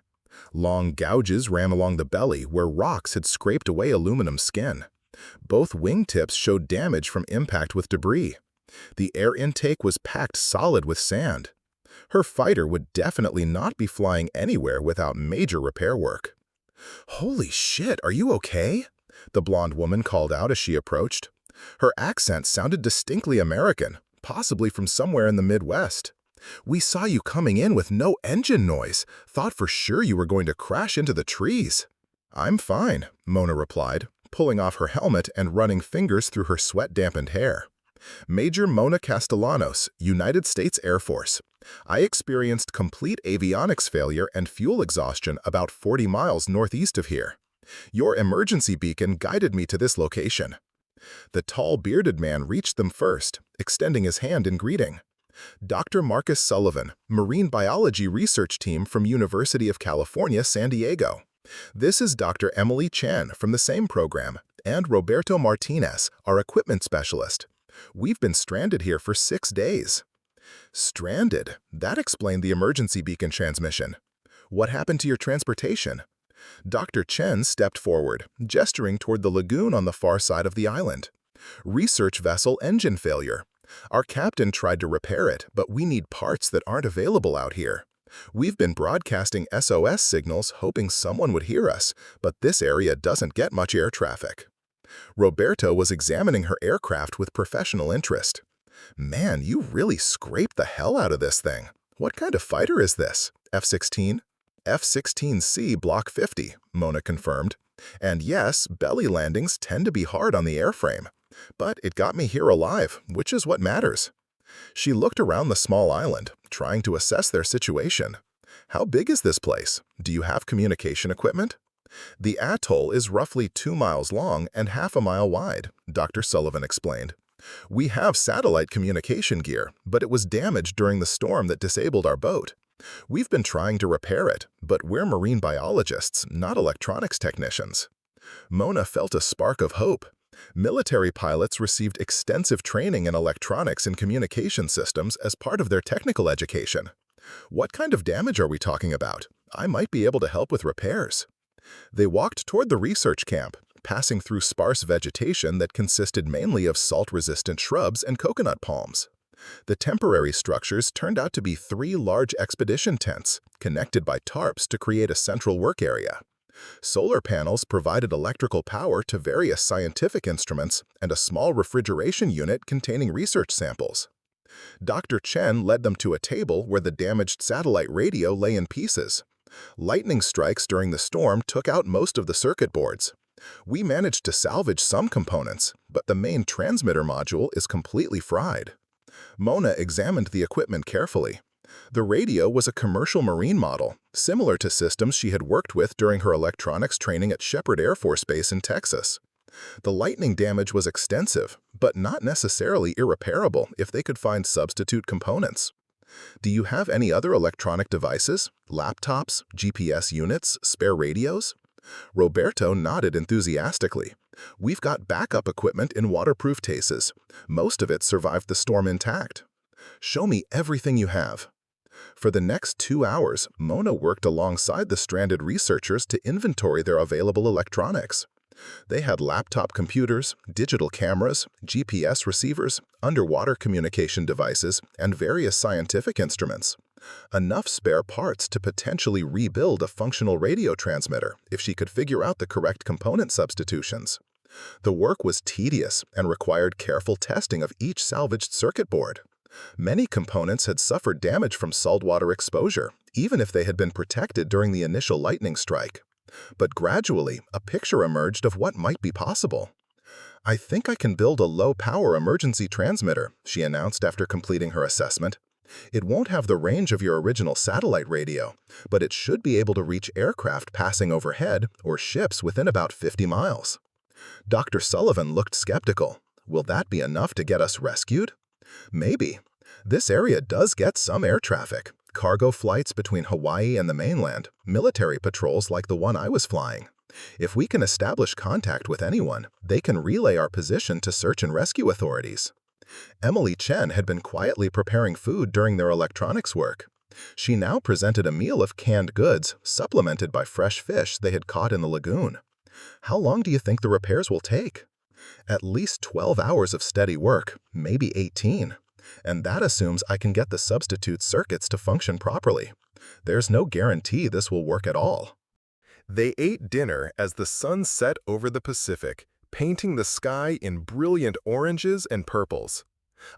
Long gouges ran along the belly where rocks had scraped away aluminum skin. Both wingtips showed damage from impact with debris. The air intake was packed solid with sand. Her fighter would definitely not be flying anywhere without major repair work. "Holy shit, are you okay?" the blonde woman called out as she approached. Her accent sounded distinctly American, possibly from somewhere in the Midwest. "We saw you coming in with no engine noise, thought for sure you were going to crash into the trees." "I'm fine," Mona replied, pulling off her helmet and running fingers through her sweat-dampened hair. "Major Mona Castellanos, United States Air Force. I experienced complete avionics failure and fuel exhaustion about 40 miles northeast of here. Your emergency beacon guided me to this location." The tall, bearded man reached them first, extending his hand in greeting. "Dr. Marcus Sullivan, Marine Biology Research Team from University of California, San Diego. This is Dr. Emily Chen from the same program, and Roberto Martinez, our equipment specialist. We've been stranded here for 6 days." Stranded? That explained the emergency beacon transmission. "What happened to your transportation?" Dr. Chen stepped forward, gesturing toward the lagoon on the far side of the island. "Research vessel engine failure. Our captain tried to repair it, but we need parts that aren't available out here. We've been broadcasting SOS signals hoping someone would hear us, but this area doesn't get much air traffic." Roberto was examining her aircraft with professional interest. "Man, you really scraped the hell out of this thing. What kind of fighter is this? F-16? F-16C Block 50, Mona confirmed. "And yes, belly landings tend to be hard on the airframe. But it got me here alive, which is what matters." She looked around the small island, trying to assess their situation. "How big is this place? Do you have communication equipment?" "The atoll is roughly 2 miles long and half a mile wide," Dr. Sullivan explained. "We have satellite communication gear, but it was damaged during the storm that disabled our boat. We've been trying to repair it, but we're marine biologists, not electronics technicians." Mona felt a spark of hope. Military pilots received extensive training in electronics and communication systems as part of their technical education. "What kind of damage are we talking about? I might be able to help with repairs." They walked toward the research camp, passing through sparse vegetation that consisted mainly of salt-resistant shrubs and coconut palms. The temporary structures turned out to be 3 large expedition tents, connected by tarps to create a central work area. Solar panels provided electrical power to various scientific instruments and a small refrigeration unit containing research samples. Dr. Chen led them to a table where the damaged satellite radio lay in pieces. Lightning strikes during the storm took out most of the circuit boards. "We managed to salvage some components, but the main transmitter module is completely fried." Mona examined the equipment carefully. The radio was a commercial marine model, similar to systems she had worked with during her electronics training at Shepherd Air Force Base in Texas. The lightning damage was extensive, but not necessarily irreparable if they could find substitute components. "Do you have any other electronic devices? Laptops, GPS units, spare radios?" Roberto nodded enthusiastically. "We've got backup equipment in waterproof cases. Most of it survived the storm intact." "Show me everything you have." For the next 2 hours, Mona worked alongside the stranded researchers to inventory their available electronics. They had laptop computers, digital cameras, GPS receivers, underwater communication devices, and various scientific instruments. Enough spare parts to potentially rebuild a functional radio transmitter if she could figure out the correct component substitutions. The work was tedious and required careful testing of each salvaged circuit board. Many components had suffered damage from saltwater exposure, even if they had been protected during the initial lightning strike. But gradually, a picture emerged of what might be possible. "I think I can build a low-power emergency transmitter," she announced after completing her assessment. "It won't have the range of your original satellite radio, but it should be able to reach aircraft passing overhead or ships within about 50 miles. Dr. Sullivan looked skeptical. "Will that be enough to get us rescued?" "Maybe. This area does get some air traffic, cargo flights between Hawaii and the mainland, military patrols like the one I was flying. If we can establish contact with anyone, they can relay our position to search and rescue authorities." Emily Chen had been quietly preparing food during their electronics work. She now presented a meal of canned goods, supplemented by fresh fish they had caught in the lagoon. "How long do you think the repairs will take?" "At least 12 hours of steady work, maybe 18. And that assumes I can get the substitute circuits to function properly. There's no guarantee this will work at all." They ate dinner as the sun set over the Pacific, painting the sky in brilliant oranges and purples.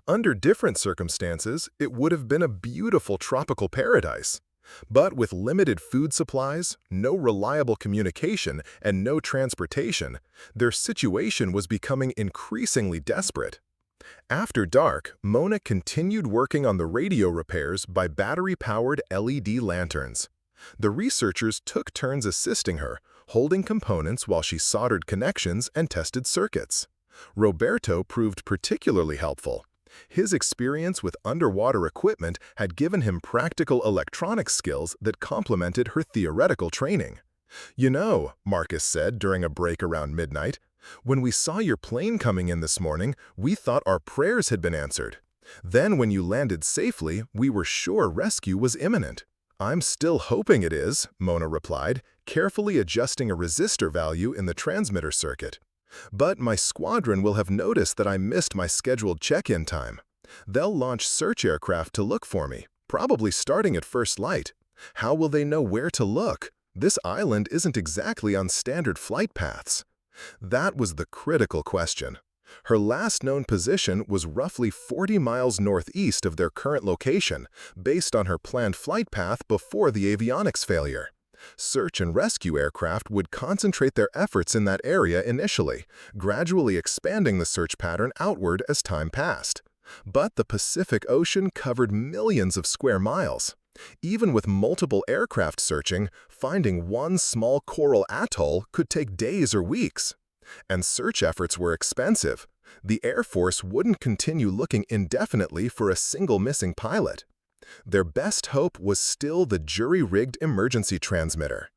Under different circumstances, it would have been a beautiful tropical paradise. But with limited food supplies, no reliable communication, and no transportation, their situation was becoming increasingly desperate. After dark, Mona continued working on the radio repairs by battery-powered LED lanterns. The researchers took turns assisting her, holding components while she soldered connections and tested circuits. Roberto proved particularly helpful. His experience with underwater equipment had given him practical electronics skills that complemented her theoretical training. "You know," Marcus said during a break around midnight, "when we saw your plane coming in this morning, we thought our prayers had been answered. Then when you landed safely, we were sure rescue was imminent." "I'm still hoping it is," Mona replied, carefully adjusting a resistor value in the transmitter circuit. "But my squadron will have noticed that I missed my scheduled check-in time. They'll launch search aircraft to look for me, probably starting at first light. How will they know where to look? This island isn't exactly on standard flight paths." That was the critical question. Her last known position was roughly 40 miles northeast of their current location, based on her planned flight path before the avionics failure. Search and rescue aircraft would concentrate their efforts in that area initially, gradually expanding the search pattern outward as time passed. But the Pacific Ocean covered millions of square miles. Even with multiple aircraft searching, finding one small coral atoll could take days or weeks. And search efforts were expensive. The Air Force wouldn't continue looking indefinitely for a single missing pilot. Their best hope was still the jury-rigged emergency transmitter.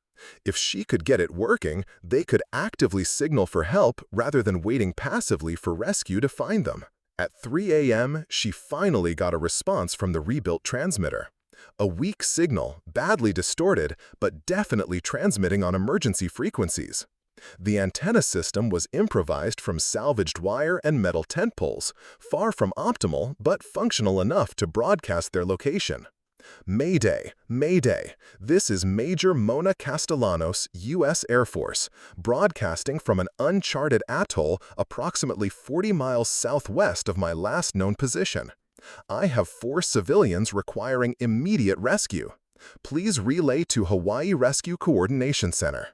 If she could get it working, they could actively signal for help rather than waiting passively for rescue to find them. At 3 a.m., she finally got a response from the rebuilt transmitter. A weak signal, badly distorted, but definitely transmitting on emergency frequencies. The antenna system was improvised from salvaged wire and metal tent poles, far from optimal but functional enough to broadcast their location. "Mayday, Mayday, this is Major Mona Castellanos, U.S. Air Force, broadcasting from an uncharted atoll approximately 40 miles southwest of my last known position. I have 4 civilians requiring immediate rescue. Please relay to Hawaii Rescue Coordination Center."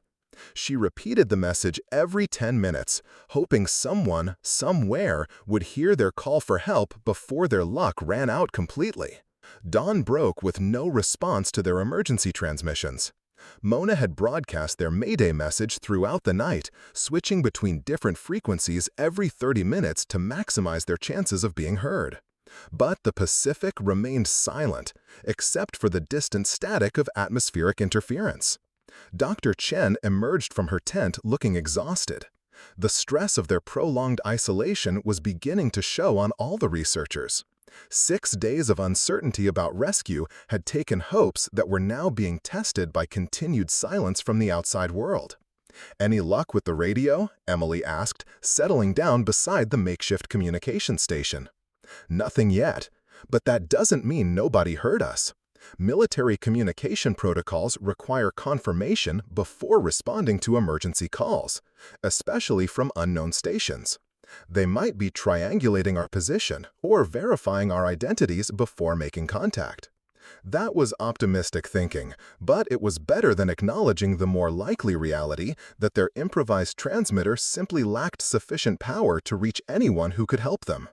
She repeated the message every 10 minutes, hoping someone, somewhere, would hear their call for help before their luck ran out completely. Dawn broke with no response to their emergency transmissions. Mona had broadcast their Mayday message throughout the night, switching between different frequencies every 30 minutes to maximize their chances of being heard. But the Pacific remained silent, except for the distant static of atmospheric interference. Dr. Chen emerged from her tent looking exhausted. The stress of their prolonged isolation was beginning to show on all the researchers. 6 days of uncertainty about rescue had taken hopes that were now being tested by continued silence from the outside world. "Any luck with the radio?" Emily asked, settling down beside the makeshift communication station. "Nothing yet, but that doesn't mean nobody heard us. Military communication protocols require confirmation before responding to emergency calls, especially from unknown stations. They might be triangulating our position or verifying our identities before making contact." That was optimistic thinking, but it was better than acknowledging the more likely reality that their improvised transmitter simply lacked sufficient power to reach anyone who could help them.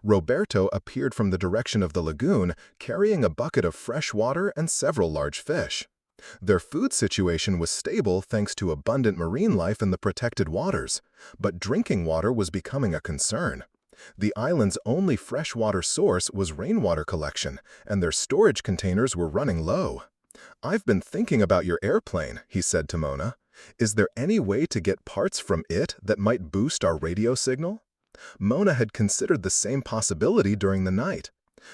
Roberto appeared from the direction of the lagoon, carrying a bucket of fresh water and several large fish. Their food situation was stable thanks to abundant marine life in the protected waters, but drinking water was becoming a concern. The island's only freshwater source was rainwater collection, and their storage containers were running low. "I've been thinking about your airplane," he said to Mona. "Is there any way to get parts from it that might boost our radio signal?" Mona had considered the same possibility during the night.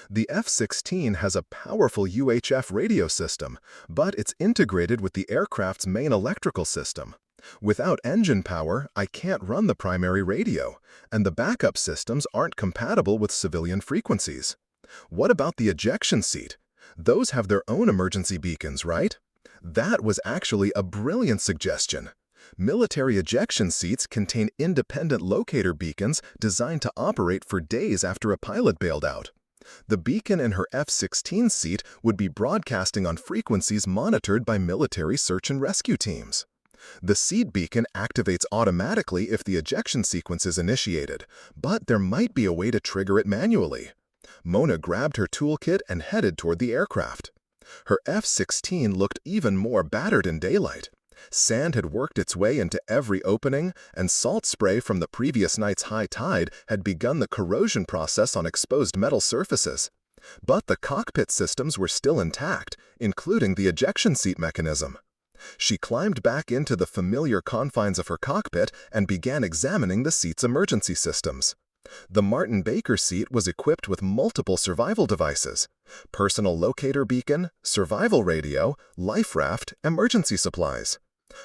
The F-16 has a powerful UHF radio system, but it's integrated with the aircraft's main electrical system. Without engine power, I can't run the primary radio, and the backup systems aren't compatible with civilian frequencies. What about the ejection seat? Those have their own emergency beacons, right? That was actually a brilliant suggestion. Military ejection seats contain independent locator beacons designed to operate for days after a pilot bailed out. The beacon in her F-16 seat would be broadcasting on frequencies monitored by military search and rescue teams. The seat beacon activates automatically if the ejection sequence is initiated, but there might be a way to trigger it manually. Mona grabbed her toolkit and headed toward the aircraft. Her F-16 looked even more battered in daylight. Sand had worked its way into every opening, and salt spray from the previous night's high tide had begun the corrosion process on exposed metal surfaces. But the cockpit systems were still intact, including the ejection seat mechanism. She climbed back into the familiar confines of her cockpit and began examining the seat's emergency systems. The Martin Baker seat was equipped with multiple survival devices: personal locator beacon, survival radio, life raft, emergency supplies.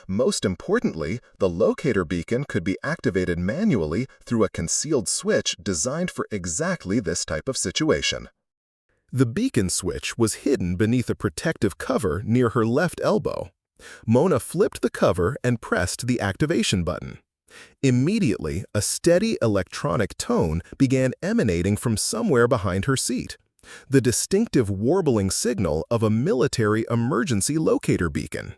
Most importantly, the locator beacon could be activated manually through a concealed switch designed for exactly this type of situation. The beacon switch was hidden beneath a protective cover near her left elbow. Mona flipped the cover and pressed the activation button. Immediately, a steady electronic tone began emanating from somewhere behind her seat, the distinctive warbling signal of a military emergency locator beacon.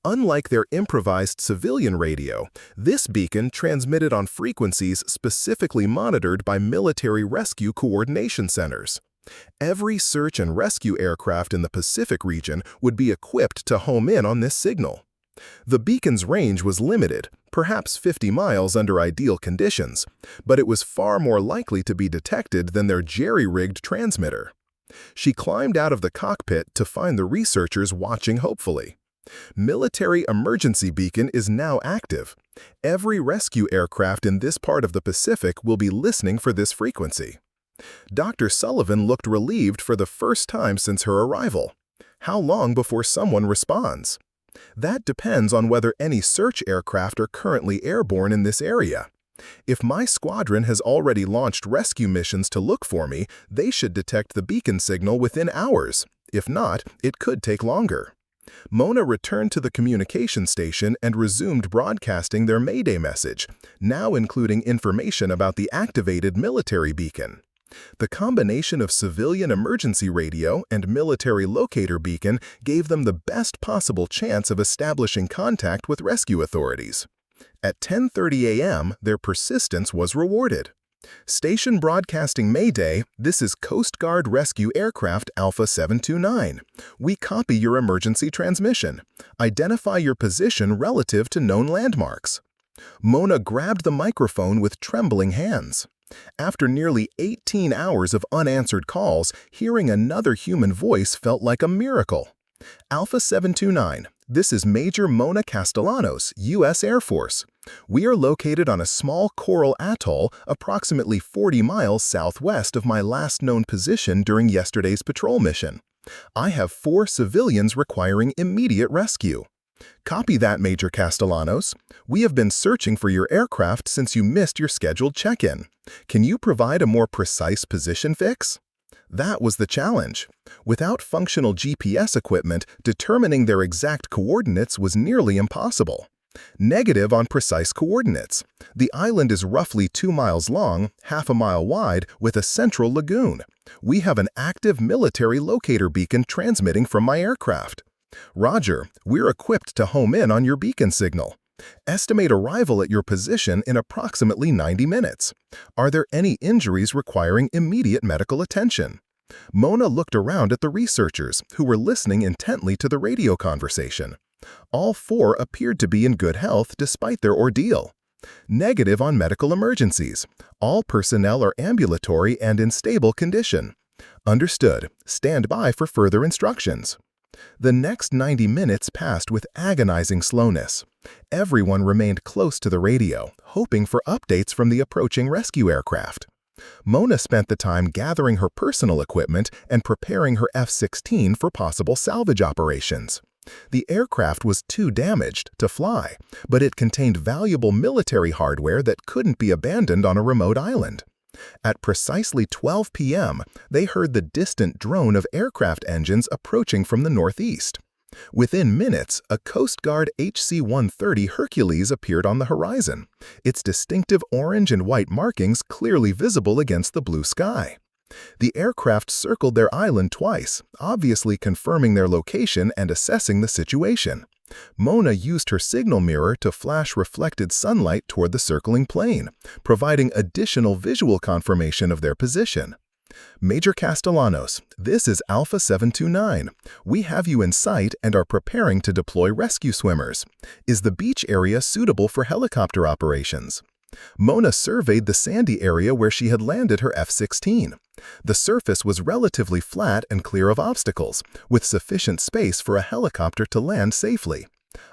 Unlike their improvised civilian radio, this beacon transmitted on frequencies specifically monitored by military rescue coordination centers. Every search and rescue aircraft in the Pacific region would be equipped to home in on this signal. The beacon's range was limited, perhaps 50 miles under ideal conditions, but it was far more likely to be detected than their jerry-rigged transmitter. She climbed out of the cockpit to find the researchers watching hopefully. Military emergency beacon is now active. Every rescue aircraft in this part of the Pacific will be listening for this frequency. Dr. Sullivan looked relieved for the first time since her arrival. How long before someone responds? That depends on whether any search aircraft are currently airborne in this area. If my squadron has already launched rescue missions to look for me, they should detect the beacon signal within hours. If not, it could take longer. Mona returned to the communication station and resumed broadcasting their Mayday message, now including information about the activated military beacon. The combination of civilian emergency radio and military locator beacon gave them the best possible chance of establishing contact with rescue authorities. At 10:30 a.m., their persistence was rewarded. Station broadcasting Mayday, this is Coast Guard Rescue Aircraft Alpha 729. We copy your emergency transmission. Identify your position relative to known landmarks. Mona grabbed the microphone with trembling hands. After nearly 18 hours of unanswered calls, hearing another human voice felt like a miracle. Alpha 729, this is Major Mona Castellanos, U.S. Air Force. We are located on a small coral atoll approximately 40 miles southwest of my last known position during yesterday's patrol mission. I have 4 civilians requiring immediate rescue. Copy that, Major Castellanos. We have been searching for your aircraft since you missed your scheduled check-in. Can you provide a more precise position fix? That was the challenge. Without functional GPS equipment, determining their exact coordinates was nearly impossible. Negative on precise coordinates. The island is roughly 2 miles long, half a mile wide, with a central lagoon. We have an active military locator beacon transmitting from my aircraft. Roger, we're equipped to home in on your beacon signal. Estimate arrival at your position in approximately 90 minutes. Are there any injuries requiring immediate medical attention? Mona looked around at the researchers, who were listening intently to the radio conversation. All 4 appeared to be in good health despite their ordeal. Negative on medical emergencies. All personnel are ambulatory and in stable condition. Understood. Stand by for further instructions. The next 90 minutes passed with agonizing slowness. Everyone remained close to the radio, hoping for updates from the approaching rescue aircraft. Mona spent the time gathering her personal equipment and preparing her F-16 for possible salvage operations. The aircraft was too damaged to fly, but it contained valuable military hardware that couldn't be abandoned on a remote island. At precisely 12 p.m., they heard the distant drone of aircraft engines approaching from the northeast. Within minutes, a Coast Guard HC-130 Hercules appeared on the horizon, its distinctive orange and white markings clearly visible against the blue sky. The aircraft circled their island twice, obviously confirming their location and assessing the situation. Mona used her signal mirror to flash reflected sunlight toward the circling plane, providing additional visual confirmation of their position. Major Castellanos, this is Alpha 729. We have you in sight and are preparing to deploy rescue swimmers. Is the beach area suitable for helicopter operations? Mona surveyed the sandy area where she had landed her F-16. The surface was relatively flat and clear of obstacles, with sufficient space for a helicopter to land safely.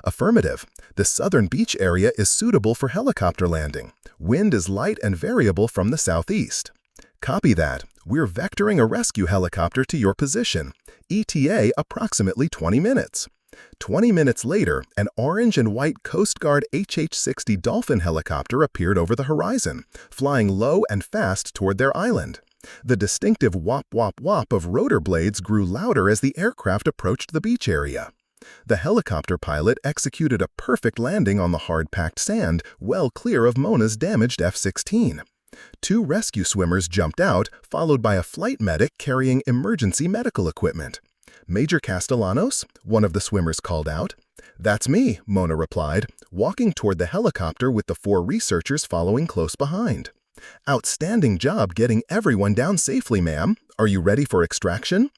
Affirmative. The southern beach area is suitable for helicopter landing. Wind is light and variable from the southeast. Copy that. We're vectoring a rescue helicopter to your position. ETA approximately 20 minutes. 20 minutes later, an orange and white Coast Guard HH-60 Dolphin helicopter appeared over the horizon, flying low and fast toward their island. The distinctive whop-whop-whop of rotor blades grew louder as the aircraft approached the beach area. The helicopter pilot executed a perfect landing on the hard-packed sand, well clear of Mona's damaged F-16. 2 rescue swimmers jumped out, followed by a flight medic carrying emergency medical equipment. Major Castellanos? One of the swimmers called out. That's me, Mona replied, walking toward the helicopter with the 4 researchers following close behind. Outstanding job getting everyone down safely, ma'am. Are you ready for extraction?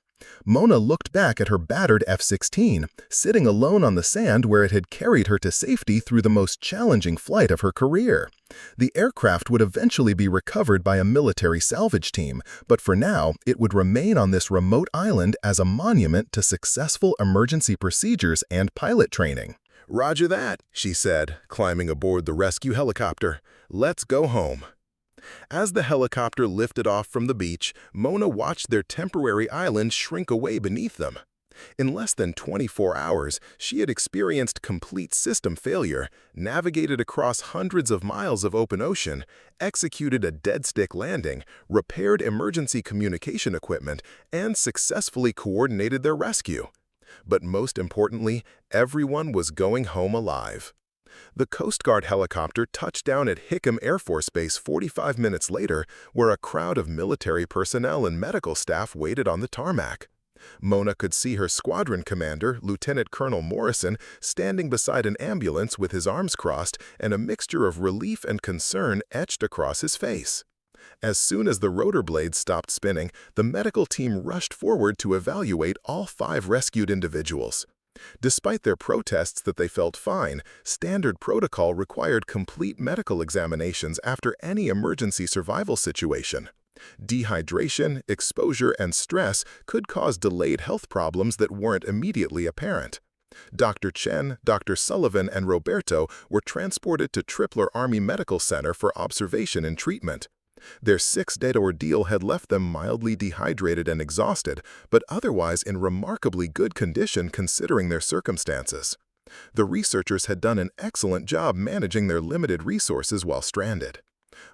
Mona looked back at her battered F-16, sitting alone on the sand where it had carried her to safety through the most challenging flight of her career. The aircraft would eventually be recovered by a military salvage team, but for now, it would remain on this remote island as a monument to successful emergency procedures and pilot training. Roger that, she said, climbing aboard the rescue helicopter. Let's go home. As the helicopter lifted off from the beach, Mona watched their temporary island shrink away beneath them. In less than 24 hours, she had experienced complete system failure, navigated across hundreds of miles of open ocean, executed a dead-stick landing, repaired emergency communication equipment, and successfully coordinated their rescue. But most importantly, everyone was going home alive. The Coast Guard helicopter touched down at Hickam Air Force Base 45 minutes later, where a crowd of military personnel and medical staff waited on the tarmac. Mona could see her squadron commander, Lieutenant Colonel Morrison, standing beside an ambulance with his arms crossed and a mixture of relief and concern etched across his face. As soon as the rotor blades stopped spinning, the medical team rushed forward to evaluate all 5 rescued individuals. Despite their protests that they felt fine, standard protocol required complete medical examinations after any emergency survival situation. Dehydration, exposure, and stress could cause delayed health problems that weren't immediately apparent. Dr. Chen, Dr. Sullivan, and Roberto were transported to Tripler Army Medical Center for observation and treatment. Their 6-day ordeal had left them mildly dehydrated and exhausted, but otherwise in remarkably good condition considering their circumstances. The researchers had done an excellent job managing their limited resources while stranded.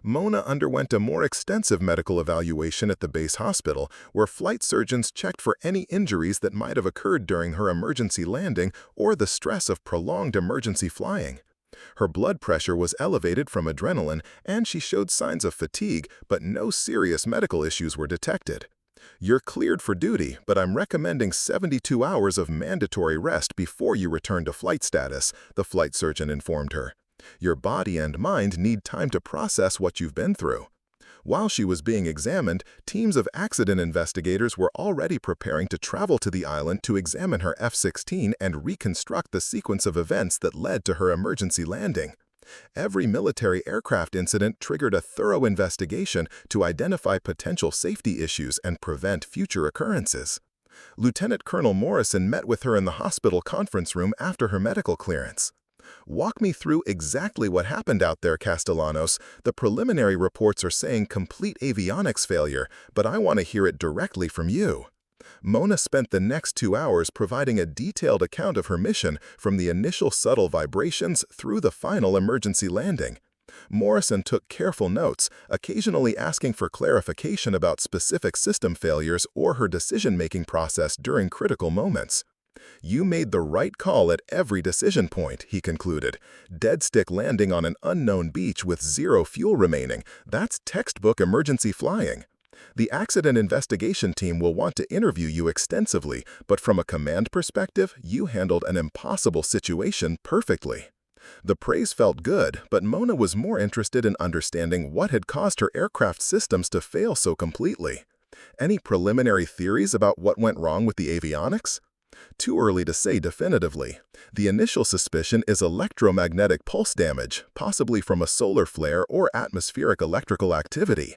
Mona underwent a more extensive medical evaluation at the base hospital, where flight surgeons checked for any injuries that might have occurred during her emergency landing or the stress of prolonged emergency flying. Her blood pressure was elevated from adrenaline, and she showed signs of fatigue, but no serious medical issues were detected. You're cleared for duty, but I'm recommending 72 hours of mandatory rest before you return to flight status, the flight surgeon informed her. Your body and mind need time to process what you've been through. While she was being examined, teams of accident investigators were already preparing to travel to the island to examine her F-16 and reconstruct the sequence of events that led to her emergency landing. Every military aircraft incident triggered a thorough investigation to identify potential safety issues and prevent future occurrences. Lieutenant Colonel Morrison met with her in the hospital conference room after her medical clearance. "Walk me through exactly what happened out there, Castellanos. The preliminary reports are saying complete avionics failure, but I want to hear it directly from you." Mona spent the next 2 hours providing a detailed account of her mission, from the initial subtle vibrations through the final emergency landing. Morrison took careful notes, occasionally asking for clarification about specific system failures or her decision-making process during critical moments. "You made the right call at every decision point," he concluded. "Dead-stick landing on an unknown beach with zero fuel remaining, that's textbook emergency flying. The accident investigation team will want to interview you extensively, but from a command perspective, you handled an impossible situation perfectly." The praise felt good, but Mona was more interested in understanding what had caused her aircraft systems to fail so completely. "Any preliminary theories about what went wrong with the avionics?" "Too early to say definitively. The initial suspicion is electromagnetic pulse damage, possibly from a solar flare or atmospheric electrical activity.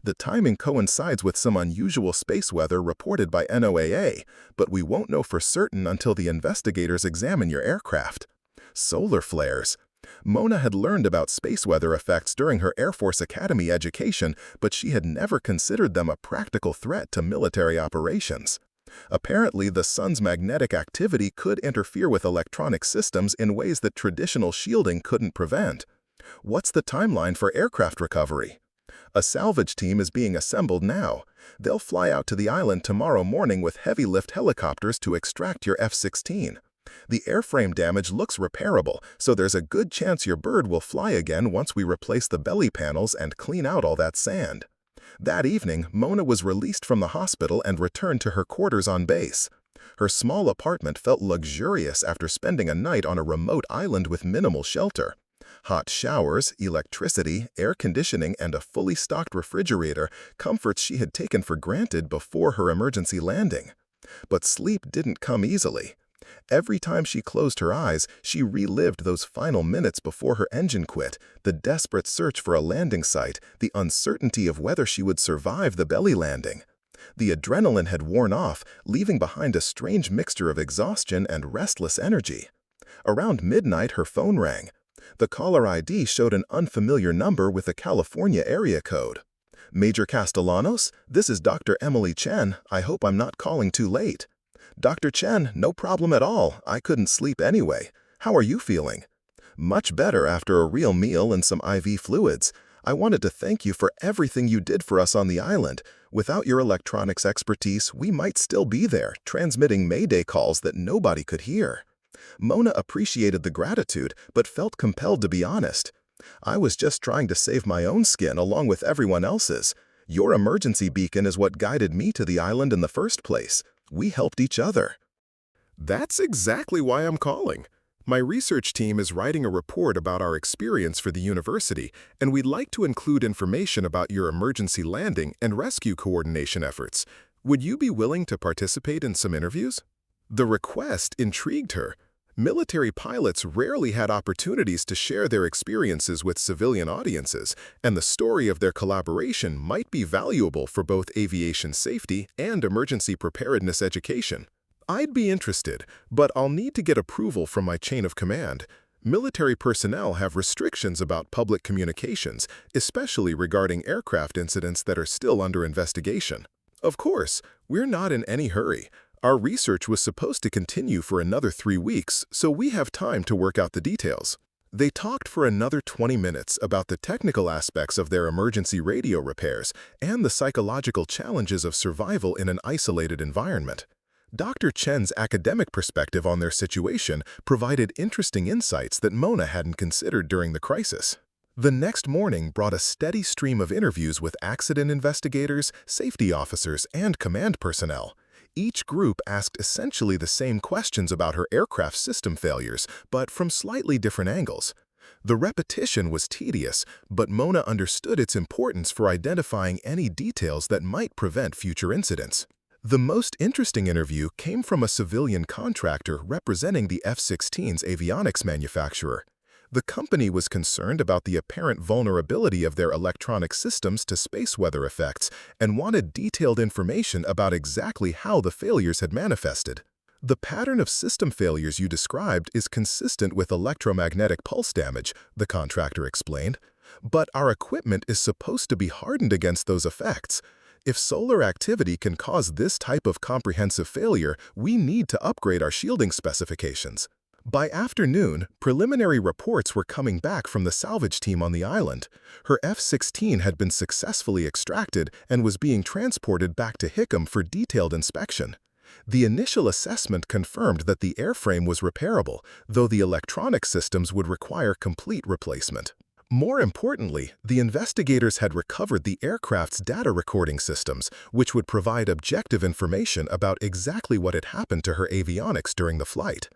The timing coincides with some unusual space weather reported by NOAA, but we won't know for certain until the investigators examine your aircraft." Solar flares. Mona had learned about space weather effects during her Air Force Academy education, but she had never considered them a practical threat to military operations. Apparently, the sun's magnetic activity could interfere with electronic systems in ways that traditional shielding couldn't prevent. "What's the timeline for aircraft recovery?" "A salvage team is being assembled now. They'll fly out to the island tomorrow morning with heavy-lift helicopters to extract your F-16. The airframe damage looks repairable, so there's a good chance your bird will fly again once we replace the belly panels and clean out all that sand." That evening, Mona was released from the hospital and returned to her quarters on base. Her small apartment felt luxurious after spending a night on a remote island with minimal shelter. Hot showers, electricity, air conditioning, and a fully stocked refrigerator, comforts she had taken for granted before her emergency landing. But sleep didn't come easily. Every time she closed her eyes, she relived those final minutes before her engine quit, the desperate search for a landing site, the uncertainty of whether she would survive the belly landing. The adrenaline had worn off, leaving behind a strange mixture of exhaustion and restless energy. Around midnight, her phone rang. The caller ID showed an unfamiliar number with a California area code. "Major Castellanos, this is Dr. Emily Chen. I hope I'm not calling too late." "Dr. Chen, no problem at all. I couldn't sleep anyway. How are you feeling?" "Much better after a real meal and some IV fluids. I wanted to thank you for everything you did for us on the island. Without your electronics expertise, we might still be there, transmitting Mayday calls that nobody could hear." Mona appreciated the gratitude, but felt compelled to be honest. "I was just trying to save my own skin along with everyone else's. Your emergency beacon is what guided me to the island in the first place. We helped each other." That's exactly why I'm calling. My research team is writing a report about our experience for the university, and we'd like to include information about your emergency landing and rescue coordination efforts. Would you be willing to participate in some interviews? The request intrigued her. Military pilots rarely had opportunities to share their experiences with civilian audiences, and the story of their collaboration might be valuable for both aviation safety and emergency preparedness education. I'd be interested, but I'll need to get approval from my chain of command. Military personnel have restrictions about public communications, especially regarding aircraft incidents that are still under investigation. Of course, we're not in any hurry. Our research was supposed to continue for another 3 weeks, so we have time to work out the details. They talked for another 20 minutes about the technical aspects of their emergency radio repairs and the psychological challenges of survival in an isolated environment. Dr. Chen's academic perspective on their situation provided interesting insights that Mona hadn't considered during the crisis. The next morning brought a steady stream of interviews with accident investigators, safety officers, and command personnel. Each group asked essentially the same questions about her aircraft system failures, but from slightly different angles. The repetition was tedious, but Mona understood its importance for identifying any details that might prevent future incidents. The most interesting interview came from a civilian contractor representing the F-16's avionics manufacturer. The company was concerned about the apparent vulnerability of their electronic systems to space weather effects and wanted detailed information about exactly how the failures had manifested. The pattern of system failures you described is consistent with electromagnetic pulse damage, the contractor explained. But our equipment is supposed to be hardened against those effects. If solar activity can cause this type of comprehensive failure, we need to upgrade our shielding specifications. By afternoon, preliminary reports were coming back from the salvage team on the island. Her F-16 had been successfully extracted and was being transported back to Hickam for detailed inspection. The initial assessment confirmed that the airframe was repairable, though the electronic systems would require complete replacement. More importantly, the investigators had recovered the aircraft's data recording systems, which would provide objective information about exactly what had happened to her avionics during the flight.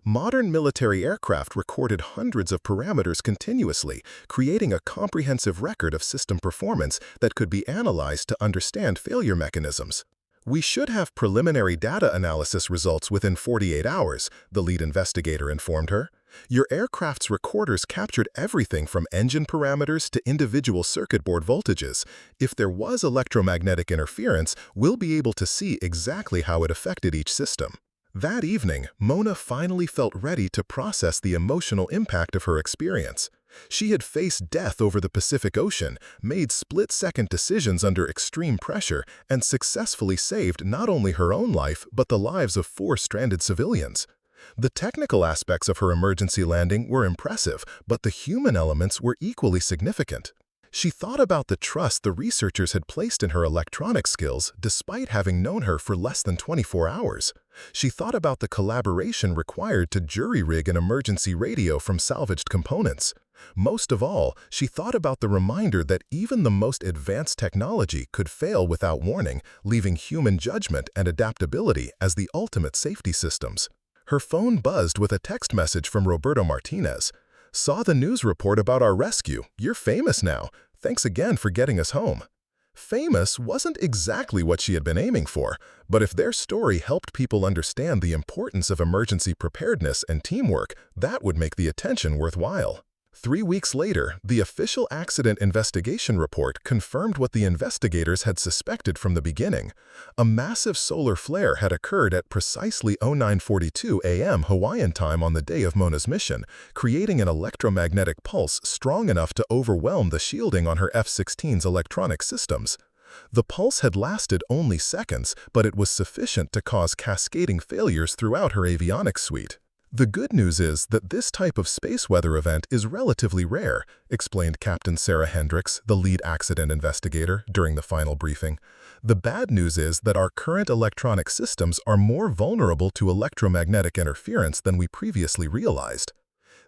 Modern military aircraft recorded hundreds of parameters continuously, creating a comprehensive record of system performance that could be analyzed to understand failure mechanisms. We should have preliminary data analysis results within 48 hours, the lead investigator informed her. Your aircraft's recorders captured everything from engine parameters to individual circuit board voltages. If there was electromagnetic interference, we'll be able to see exactly how it affected each system. That evening, Mona finally felt ready to process the emotional impact of her experience. She had faced death over the Pacific Ocean, made split-second decisions under extreme pressure, and successfully saved not only her own life but the lives of 4 stranded civilians. The technical aspects of her emergency landing were impressive, but the human elements were equally significant. She thought about the trust the researchers had placed in her electronic skills despite having known her for less than 24 hours. She thought about the collaboration required to jury-rig an emergency radio from salvaged components. Most of all, she thought about the reminder that even the most advanced technology could fail without warning, leaving human judgment and adaptability as the ultimate safety systems. Her phone buzzed with a text message from Roberto Martinez. "Saw the news report about our rescue. You're famous now. Thanks again for getting us home." Famous wasn't exactly what she had been aiming for, but if their story helped people understand the importance of emergency preparedness and teamwork, that would make the attention worthwhile. 3 weeks later, the official accident investigation report confirmed what the investigators had suspected from the beginning. A massive solar flare had occurred at precisely 09:42 a.m. Hawaiian time on the day of Mona's mission, creating an electromagnetic pulse strong enough to overwhelm the shielding on her F-16's electronic systems. The pulse had lasted only seconds, but it was sufficient to cause cascading failures throughout her avionics suite. "The good news is that this type of space weather event is relatively rare," explained Captain Sarah Hendricks, the lead accident investigator, during the final briefing. "The bad news is that our current electronic systems are more vulnerable to electromagnetic interference than we previously realized."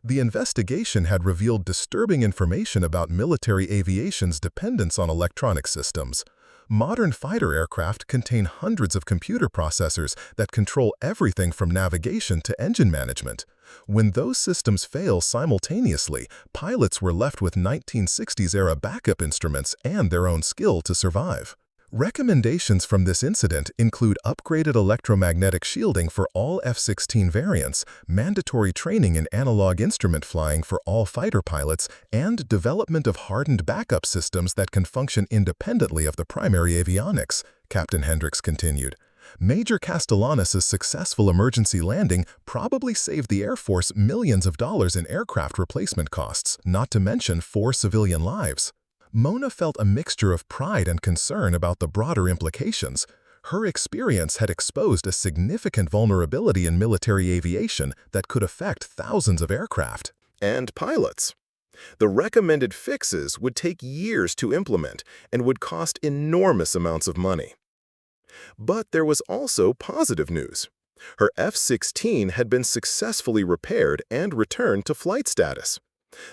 The investigation had revealed disturbing information about military aviation's dependence on electronic systems. Modern fighter aircraft contain hundreds of computer processors that control everything from navigation to engine management. When those systems fail simultaneously, pilots were left with 1960s-era backup instruments and their own skill to survive. Recommendations from this incident include upgraded electromagnetic shielding for all F-16 variants, mandatory training in analog instrument flying for all fighter pilots, and development of hardened backup systems that can function independently of the primary avionics, Captain Hendricks continued. Major Castellanos' successful emergency landing probably saved the Air Force millions of dollars in aircraft replacement costs, not to mention 4 civilian lives. Mona felt a mixture of pride and concern about the broader implications. Her experience had exposed a significant vulnerability in military aviation that could affect thousands of aircraft And pilots. The recommended fixes would take years to implement and would cost enormous amounts of money. But there was also positive news. Her F-16 had been successfully repaired and returned to flight status.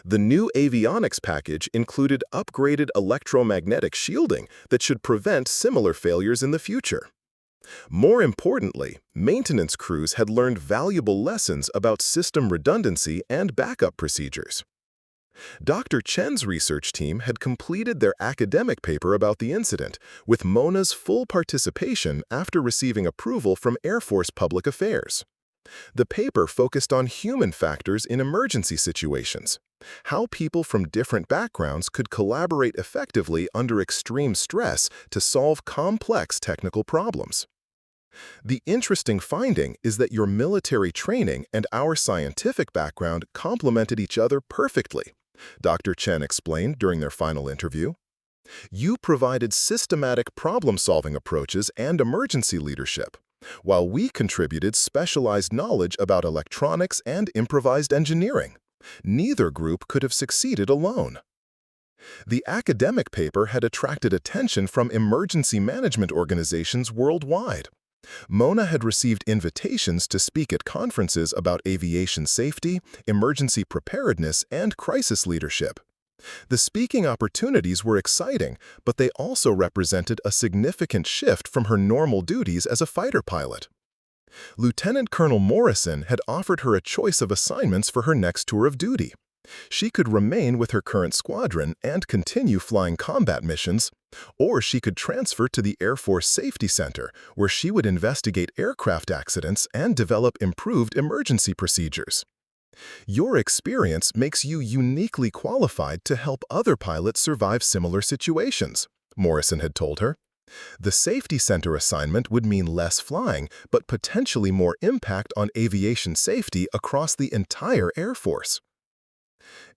The new avionics package included upgraded electromagnetic shielding that should prevent similar failures in the future. More importantly, maintenance crews had learned valuable lessons about system redundancy and backup procedures. Dr. Chen's research team had completed their academic paper about the incident, with Mona's full participation after receiving approval from Air Force Public Affairs. The paper focused on human factors in emergency situations, how people from different backgrounds could collaborate effectively under extreme stress to solve complex technical problems. The interesting finding is that your military training and our scientific background complemented each other perfectly, Dr. Chen explained during their final interview. You provided systematic problem-solving approaches and emergency leadership, while we contributed specialized knowledge about electronics and improvised engineering. Neither group could have succeeded alone. The academic paper had attracted attention from emergency management organizations worldwide. Mona had received invitations to speak at conferences about aviation safety, emergency preparedness, and crisis leadership. The speaking opportunities were exciting, but they also represented a significant shift from her normal duties as a fighter pilot. Lieutenant Colonel Morrison had offered her a choice of assignments for her next tour of duty. She could remain with her current squadron and continue flying combat missions, or she could transfer to the Air Force Safety Center, where she would investigate aircraft accidents and develop improved emergency procedures. Your experience makes you uniquely qualified to help other pilots survive similar situations, Morrison had told her. The Safety Center assignment would mean less flying, but potentially more impact on aviation safety across the entire Air Force.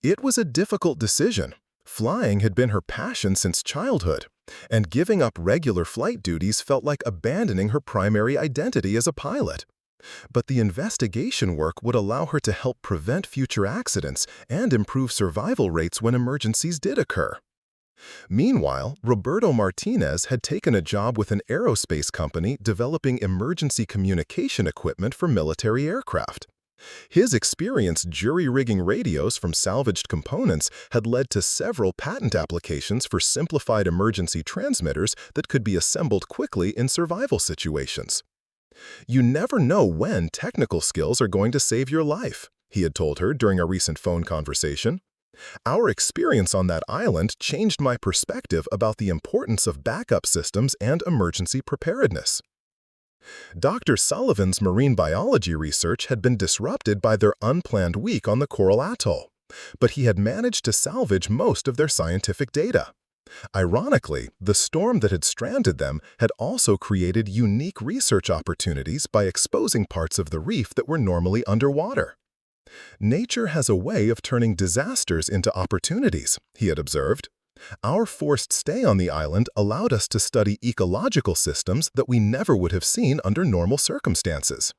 It was a difficult decision. Flying had been her passion since childhood, and giving up regular flight duties felt like abandoning her primary identity as a pilot. But the investigation work would allow her to help prevent future accidents and improve survival rates when emergencies did occur. Meanwhile, Roberto Martinez had taken a job with an aerospace company developing emergency communication equipment for military aircraft. His experience jury-rigging radios from salvaged components had led to several patent applications for simplified emergency transmitters that could be assembled quickly in survival situations. You never know when technical skills are going to save your life, he had told her during a recent phone conversation. Our experience on that island changed my perspective about the importance of backup systems and emergency preparedness. Dr. Sullivan's marine biology research had been disrupted by their unplanned week on the Coral Atoll, but he had managed to salvage most of their scientific data. Ironically, the storm that had stranded them had also created unique research opportunities by exposing parts of the reef that were normally underwater. Nature has a way of turning disasters into opportunities, he had observed. Our forced stay on the island allowed us to study ecological systems that we never would have seen under normal circumstances.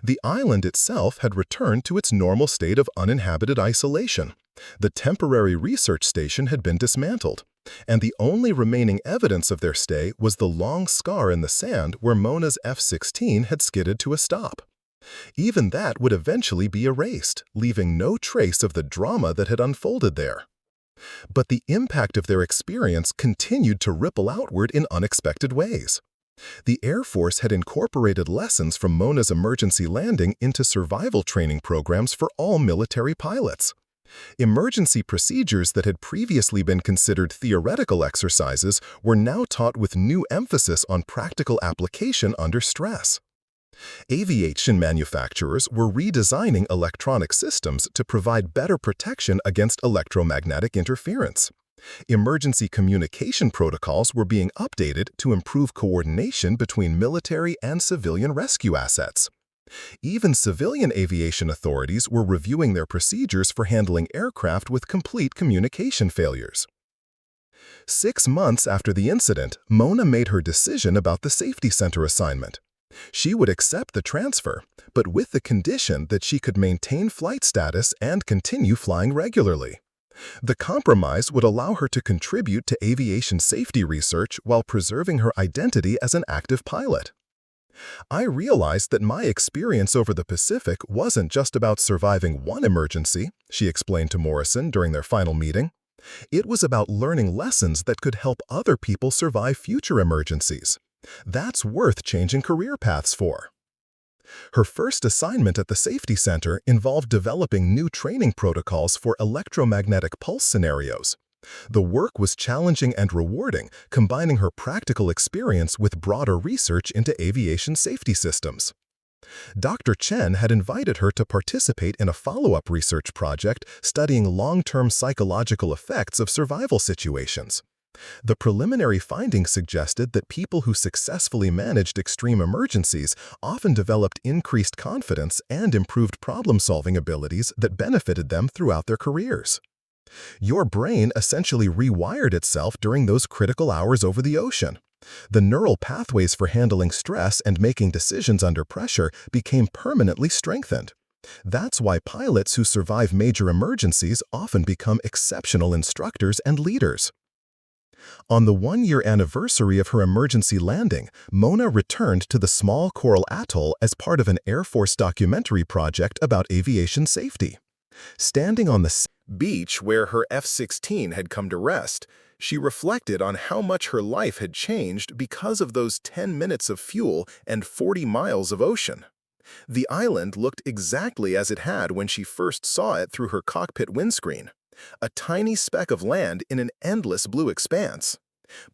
The island itself had returned to its normal state of uninhabited isolation. The temporary research station had been dismantled, and the only remaining evidence of their stay was the long scar in the sand where Mona's F-16 had skidded to a stop. Even that would eventually be erased, leaving no trace of the drama that had unfolded there. But the impact of their experience continued to ripple outward in unexpected ways. The Air Force had incorporated lessons from Mona's emergency landing into survival training programs for all military pilots. Emergency procedures that had previously been considered theoretical exercises were now taught with new emphasis on practical application under stress. Aviation manufacturers were redesigning electronic systems to provide better protection against electromagnetic interference. Emergency communication protocols were being updated to improve coordination between military and civilian rescue assets. Even civilian aviation authorities were reviewing their procedures for handling aircraft with complete communication failures. 6 months after the incident, Mona made her decision about the Safety Center assignment. She would accept the transfer, but with the condition that she could maintain flight status and continue flying regularly. The compromise would allow her to contribute to aviation safety research while preserving her identity as an active pilot. I realized that my experience over the Pacific wasn't just about surviving one emergency, she explained to Morrison during their final meeting. It was about learning lessons that could help other people survive future emergencies. That's worth changing career paths for. Her first assignment at the Safety Center involved developing new training protocols for electromagnetic pulse scenarios. The work was challenging and rewarding, combining her practical experience with broader research into aviation safety systems. Dr. Chen had invited her to participate in a follow-up research project studying long-term psychological effects of survival situations. The preliminary findings suggested that people who successfully managed extreme emergencies often developed increased confidence and improved problem-solving abilities that benefited them throughout their careers. Your brain essentially rewired itself during those critical hours over the ocean. The neural pathways for handling stress and making decisions under pressure became permanently strengthened. That's why pilots who survive major emergencies often become exceptional instructors and leaders. On the one-year anniversary of her emergency landing, Mona returned to the small coral atoll as part of an Air Force documentary project about aviation safety. Standing on the beach where her F-16 had come to rest, she reflected on how much her life had changed because of those 10 minutes of fuel and 40 miles of ocean. The island looked exactly as it had when she first saw it through her cockpit windscreen, a tiny speck of land in an endless blue expanse.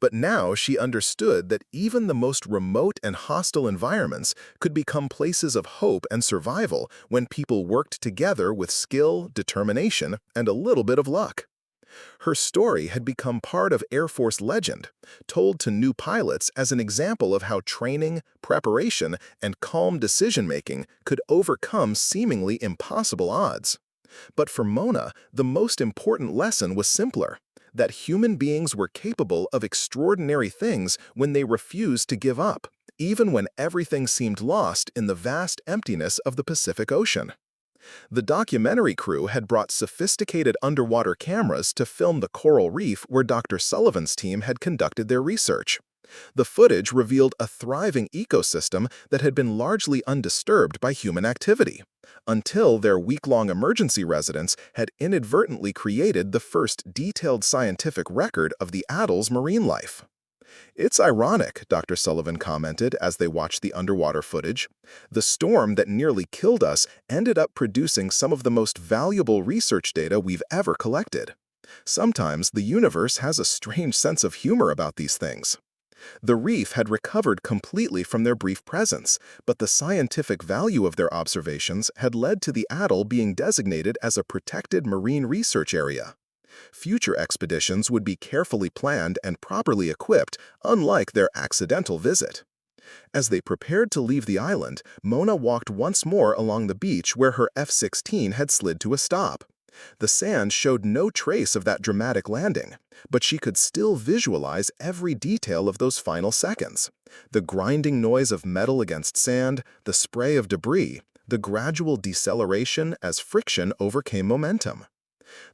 But now she understood that even the most remote and hostile environments could become places of hope and survival when people worked together with skill, determination, and a little bit of luck. Her story had become part of Air Force legend, told to new pilots as an example of how training, preparation, and calm decision-making could overcome seemingly impossible odds. But for Mona, the most important lesson was simpler: that human beings were capable of extraordinary things when they refused to give up, even when everything seemed lost in the vast emptiness of the Pacific Ocean. The documentary crew had brought sophisticated underwater cameras to film the coral reef where Dr. Sullivan's team had conducted their research. The footage revealed a thriving ecosystem that had been largely undisturbed by human activity, until their week-long emergency residence had inadvertently created the first detailed scientific record of the atoll's marine life. "It's ironic," Dr. Sullivan commented as they watched the underwater footage. "The storm that nearly killed us ended up producing some of the most valuable research data we've ever collected. Sometimes the universe has a strange sense of humor about these things." The reef had recovered completely from their brief presence, but the scientific value of their observations had led to the atoll being designated as a protected marine research area. Future expeditions would be carefully planned and properly equipped, unlike their accidental visit. As they prepared to leave the island, Mona walked once more along the beach where her F-16 had slid to a stop. The sand showed no trace of that dramatic landing, but she could still visualize every detail of those final seconds: the grinding noise of metal against sand, the spray of debris, the gradual deceleration as friction overcame momentum.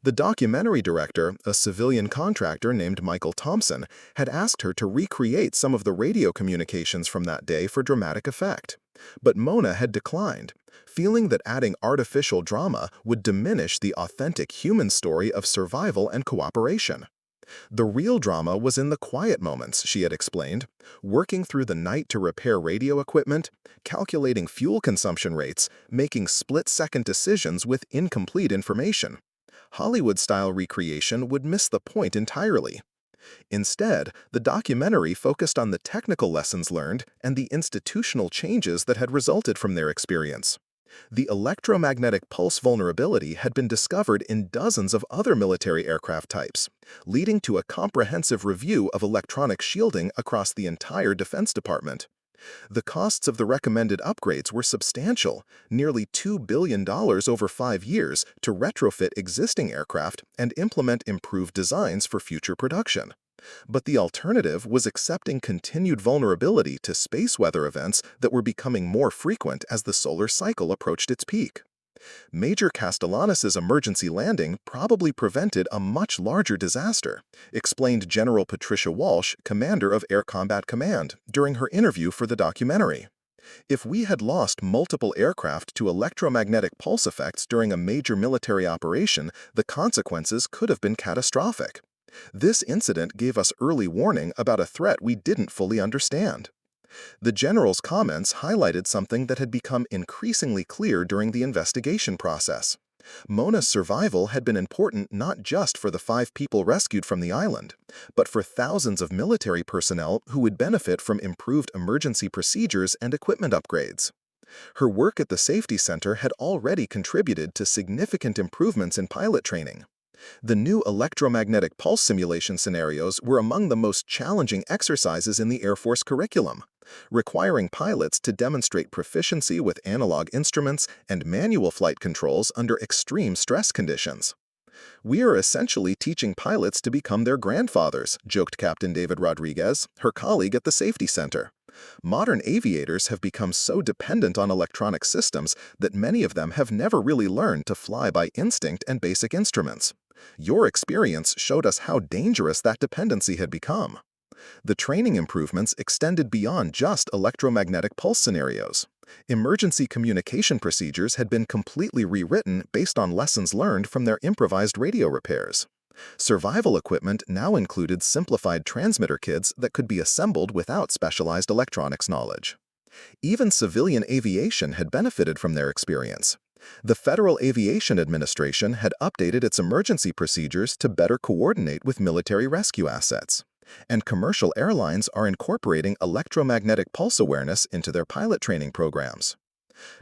The documentary director, a civilian contractor named Michael Thompson, had asked her to recreate some of the radio communications from that day for dramatic effect. But Mona had declined, feeling that adding artificial drama would diminish the authentic human story of survival and cooperation. The real drama was in the quiet moments, she had explained, working through the night to repair radio equipment, calculating fuel consumption rates, making split-second decisions with incomplete information. Hollywood-style recreation would miss the point entirely. Instead, the documentary focused on the technical lessons learned and the institutional changes that had resulted from their experience. The electromagnetic pulse vulnerability had been discovered in dozens of other military aircraft types, leading to a comprehensive review of electronic shielding across the entire Defense Department. The costs of the recommended upgrades were substantial, nearly $2 billion over 5 years, to retrofit existing aircraft and implement improved designs for future production. But the alternative was accepting continued vulnerability to space weather events that were becoming more frequent as the solar cycle approached its peak. Major Castellanos's emergency landing probably prevented a much larger disaster, explained General Patricia Walsh, commander of Air Combat Command, during her interview for the documentary. If we had lost multiple aircraft to electromagnetic pulse effects during a major military operation, the consequences could have been catastrophic. This incident gave us early warning about a threat we didn't fully understand. The general's comments highlighted something that had become increasingly clear during the investigation process. Mona's survival had been important not just for the 5 people rescued from the island, but for thousands of military personnel who would benefit from improved emergency procedures and equipment upgrades. Her work at the Safety Center had already contributed to significant improvements in pilot training. The new electromagnetic pulse simulation scenarios were among the most challenging exercises in the Air Force curriculum, requiring pilots to demonstrate proficiency with analog instruments and manual flight controls under extreme stress conditions. "We are essentially teaching pilots to become their grandfathers," joked Captain David Rodriguez, her colleague at the Safety Center. "Modern aviators have become so dependent on electronic systems that many of them have never really learned to fly by instinct and basic instruments. Your experience showed us how dangerous that dependency had become." The training improvements extended beyond just electromagnetic pulse scenarios. Emergency communication procedures had been completely rewritten based on lessons learned from their improvised radio repairs. Survival equipment now included simplified transmitter kits that could be assembled without specialized electronics knowledge. Even civilian aviation had benefited from their experience. The Federal Aviation Administration had updated its emergency procedures to better coordinate with military rescue assets. And commercial airlines are incorporating electromagnetic pulse awareness into their pilot training programs.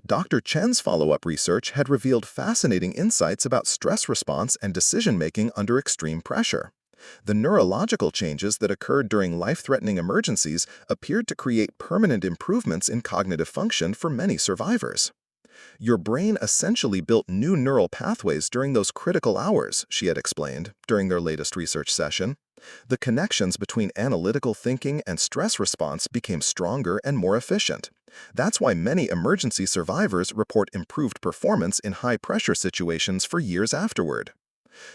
Dr. Chen's follow-up research had revealed fascinating insights about stress response and decision-making under extreme pressure. The neurological changes that occurred during life-threatening emergencies appeared to create permanent improvements in cognitive function for many survivors. "Your brain essentially built new neural pathways during those critical hours," she had explained during their latest research session. "The connections between analytical thinking and stress response became stronger and more efficient. That's why many emergency survivors report improved performance in high-pressure situations for years afterward."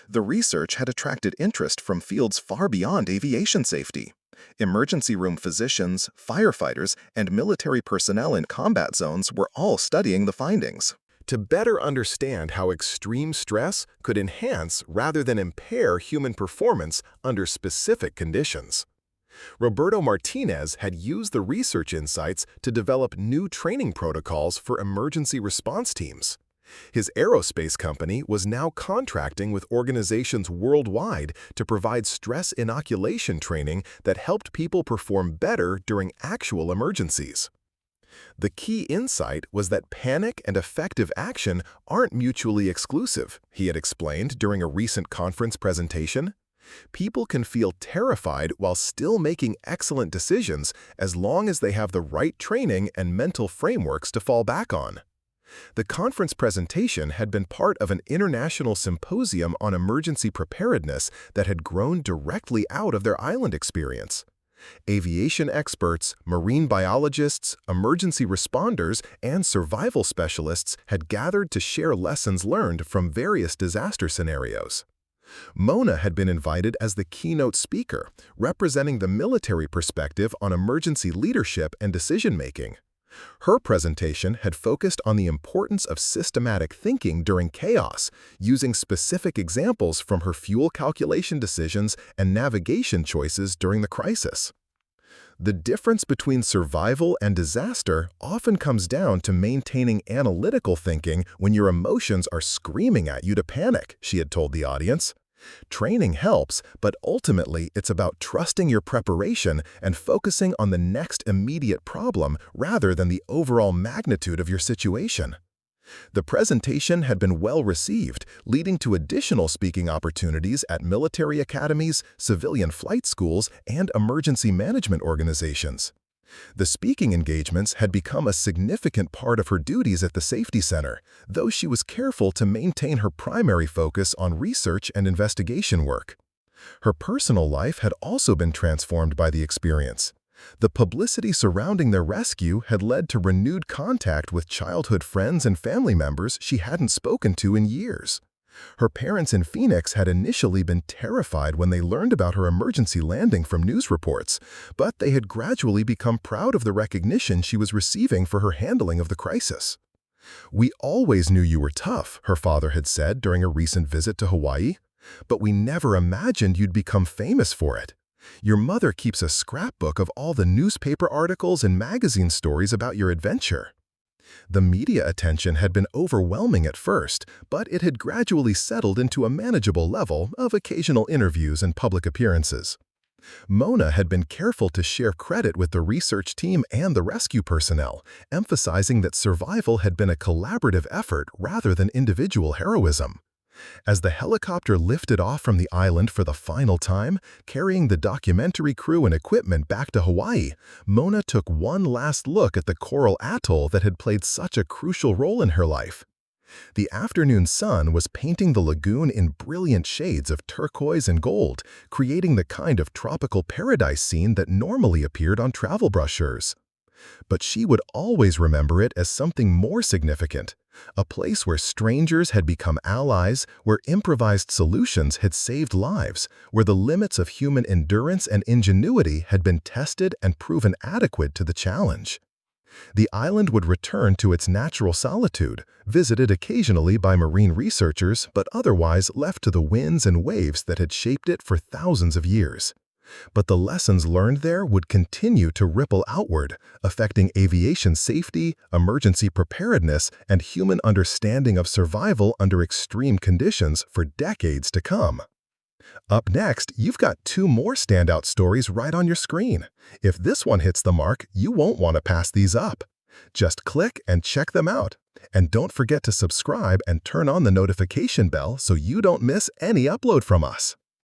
The research had attracted interest from fields far beyond aviation safety. Emergency room physicians, firefighters, and military personnel in combat zones were all studying the findings. To better understand how extreme stress could enhance rather than impair human performance under specific conditions. Roberto Martinez had used the research insights to develop new training protocols for emergency response teams. His aerospace company was now contracting with organizations worldwide to provide stress inoculation training that helped people perform better during actual emergencies. The key insight was that panic and effective action aren't mutually exclusive, he had explained during a recent conference presentation. People can feel terrified while still making excellent decisions as long as they have the right training and mental frameworks to fall back on. The conference presentation had been part of an international symposium on emergency preparedness that had grown directly out of their island experience. Aviation experts, marine biologists, emergency responders, and survival specialists had gathered to share lessons learned from various disaster scenarios. Mona had been invited as the keynote speaker, representing the military perspective on emergency leadership and decision-making. Her presentation had focused on the importance of systematic thinking during chaos, using specific examples from her fuel calculation decisions and navigation choices during the crisis. The difference between survival and disaster often comes down to maintaining analytical thinking when your emotions are screaming at you to panic, she had told the audience. Training helps, but ultimately it's about trusting your preparation and focusing on the next immediate problem rather than the overall magnitude of your situation. The presentation had been well received, leading to additional speaking opportunities at military academies, civilian flight schools, and emergency management organizations. The speaking engagements had become a significant part of her duties at the Safety Center, though she was careful to maintain her primary focus on research and investigation work. Her personal life had also been transformed by the experience. The publicity surrounding their rescue had led to renewed contact with childhood friends and family members she hadn't spoken to in years. Her parents in Phoenix had initially been terrified when they learned about her emergency landing from news reports, but they had gradually become proud of the recognition she was receiving for her handling of the crisis. "We always knew you were tough," her father had said during a recent visit to Hawaii, "but we never imagined you'd become famous for it. Your mother keeps a scrapbook of all the newspaper articles and magazine stories about your adventure." The media attention had been overwhelming at first, but it had gradually settled into a manageable level of occasional interviews and public appearances. Mona had been careful to share credit with the research team and the rescue personnel, emphasizing that survival had been a collaborative effort rather than individual heroism. As the helicopter lifted off from the island for the final time, carrying the documentary crew and equipment back to Hawaii, Mona took one last look at the coral atoll that had played such a crucial role in her life. The afternoon sun was painting the lagoon in brilliant shades of turquoise and gold, creating the kind of tropical paradise scene that normally appeared on travel brochures. But she would always remember it as something more significant, a place where strangers had become allies, where improvised solutions had saved lives, where the limits of human endurance and ingenuity had been tested and proven adequate to the challenge. The island would return to its natural solitude, visited occasionally by marine researchers but otherwise left to the winds and waves that had shaped it for thousands of years. But the lessons learned there would continue to ripple outward, affecting aviation safety, emergency preparedness, and human understanding of survival under extreme conditions for decades to come. Up next, you've got two more standout stories right on your screen. If this one hits the mark, you won't want to pass these up. Just click and check them out. And don't forget to subscribe and turn on the notification bell so you don't miss any upload from us.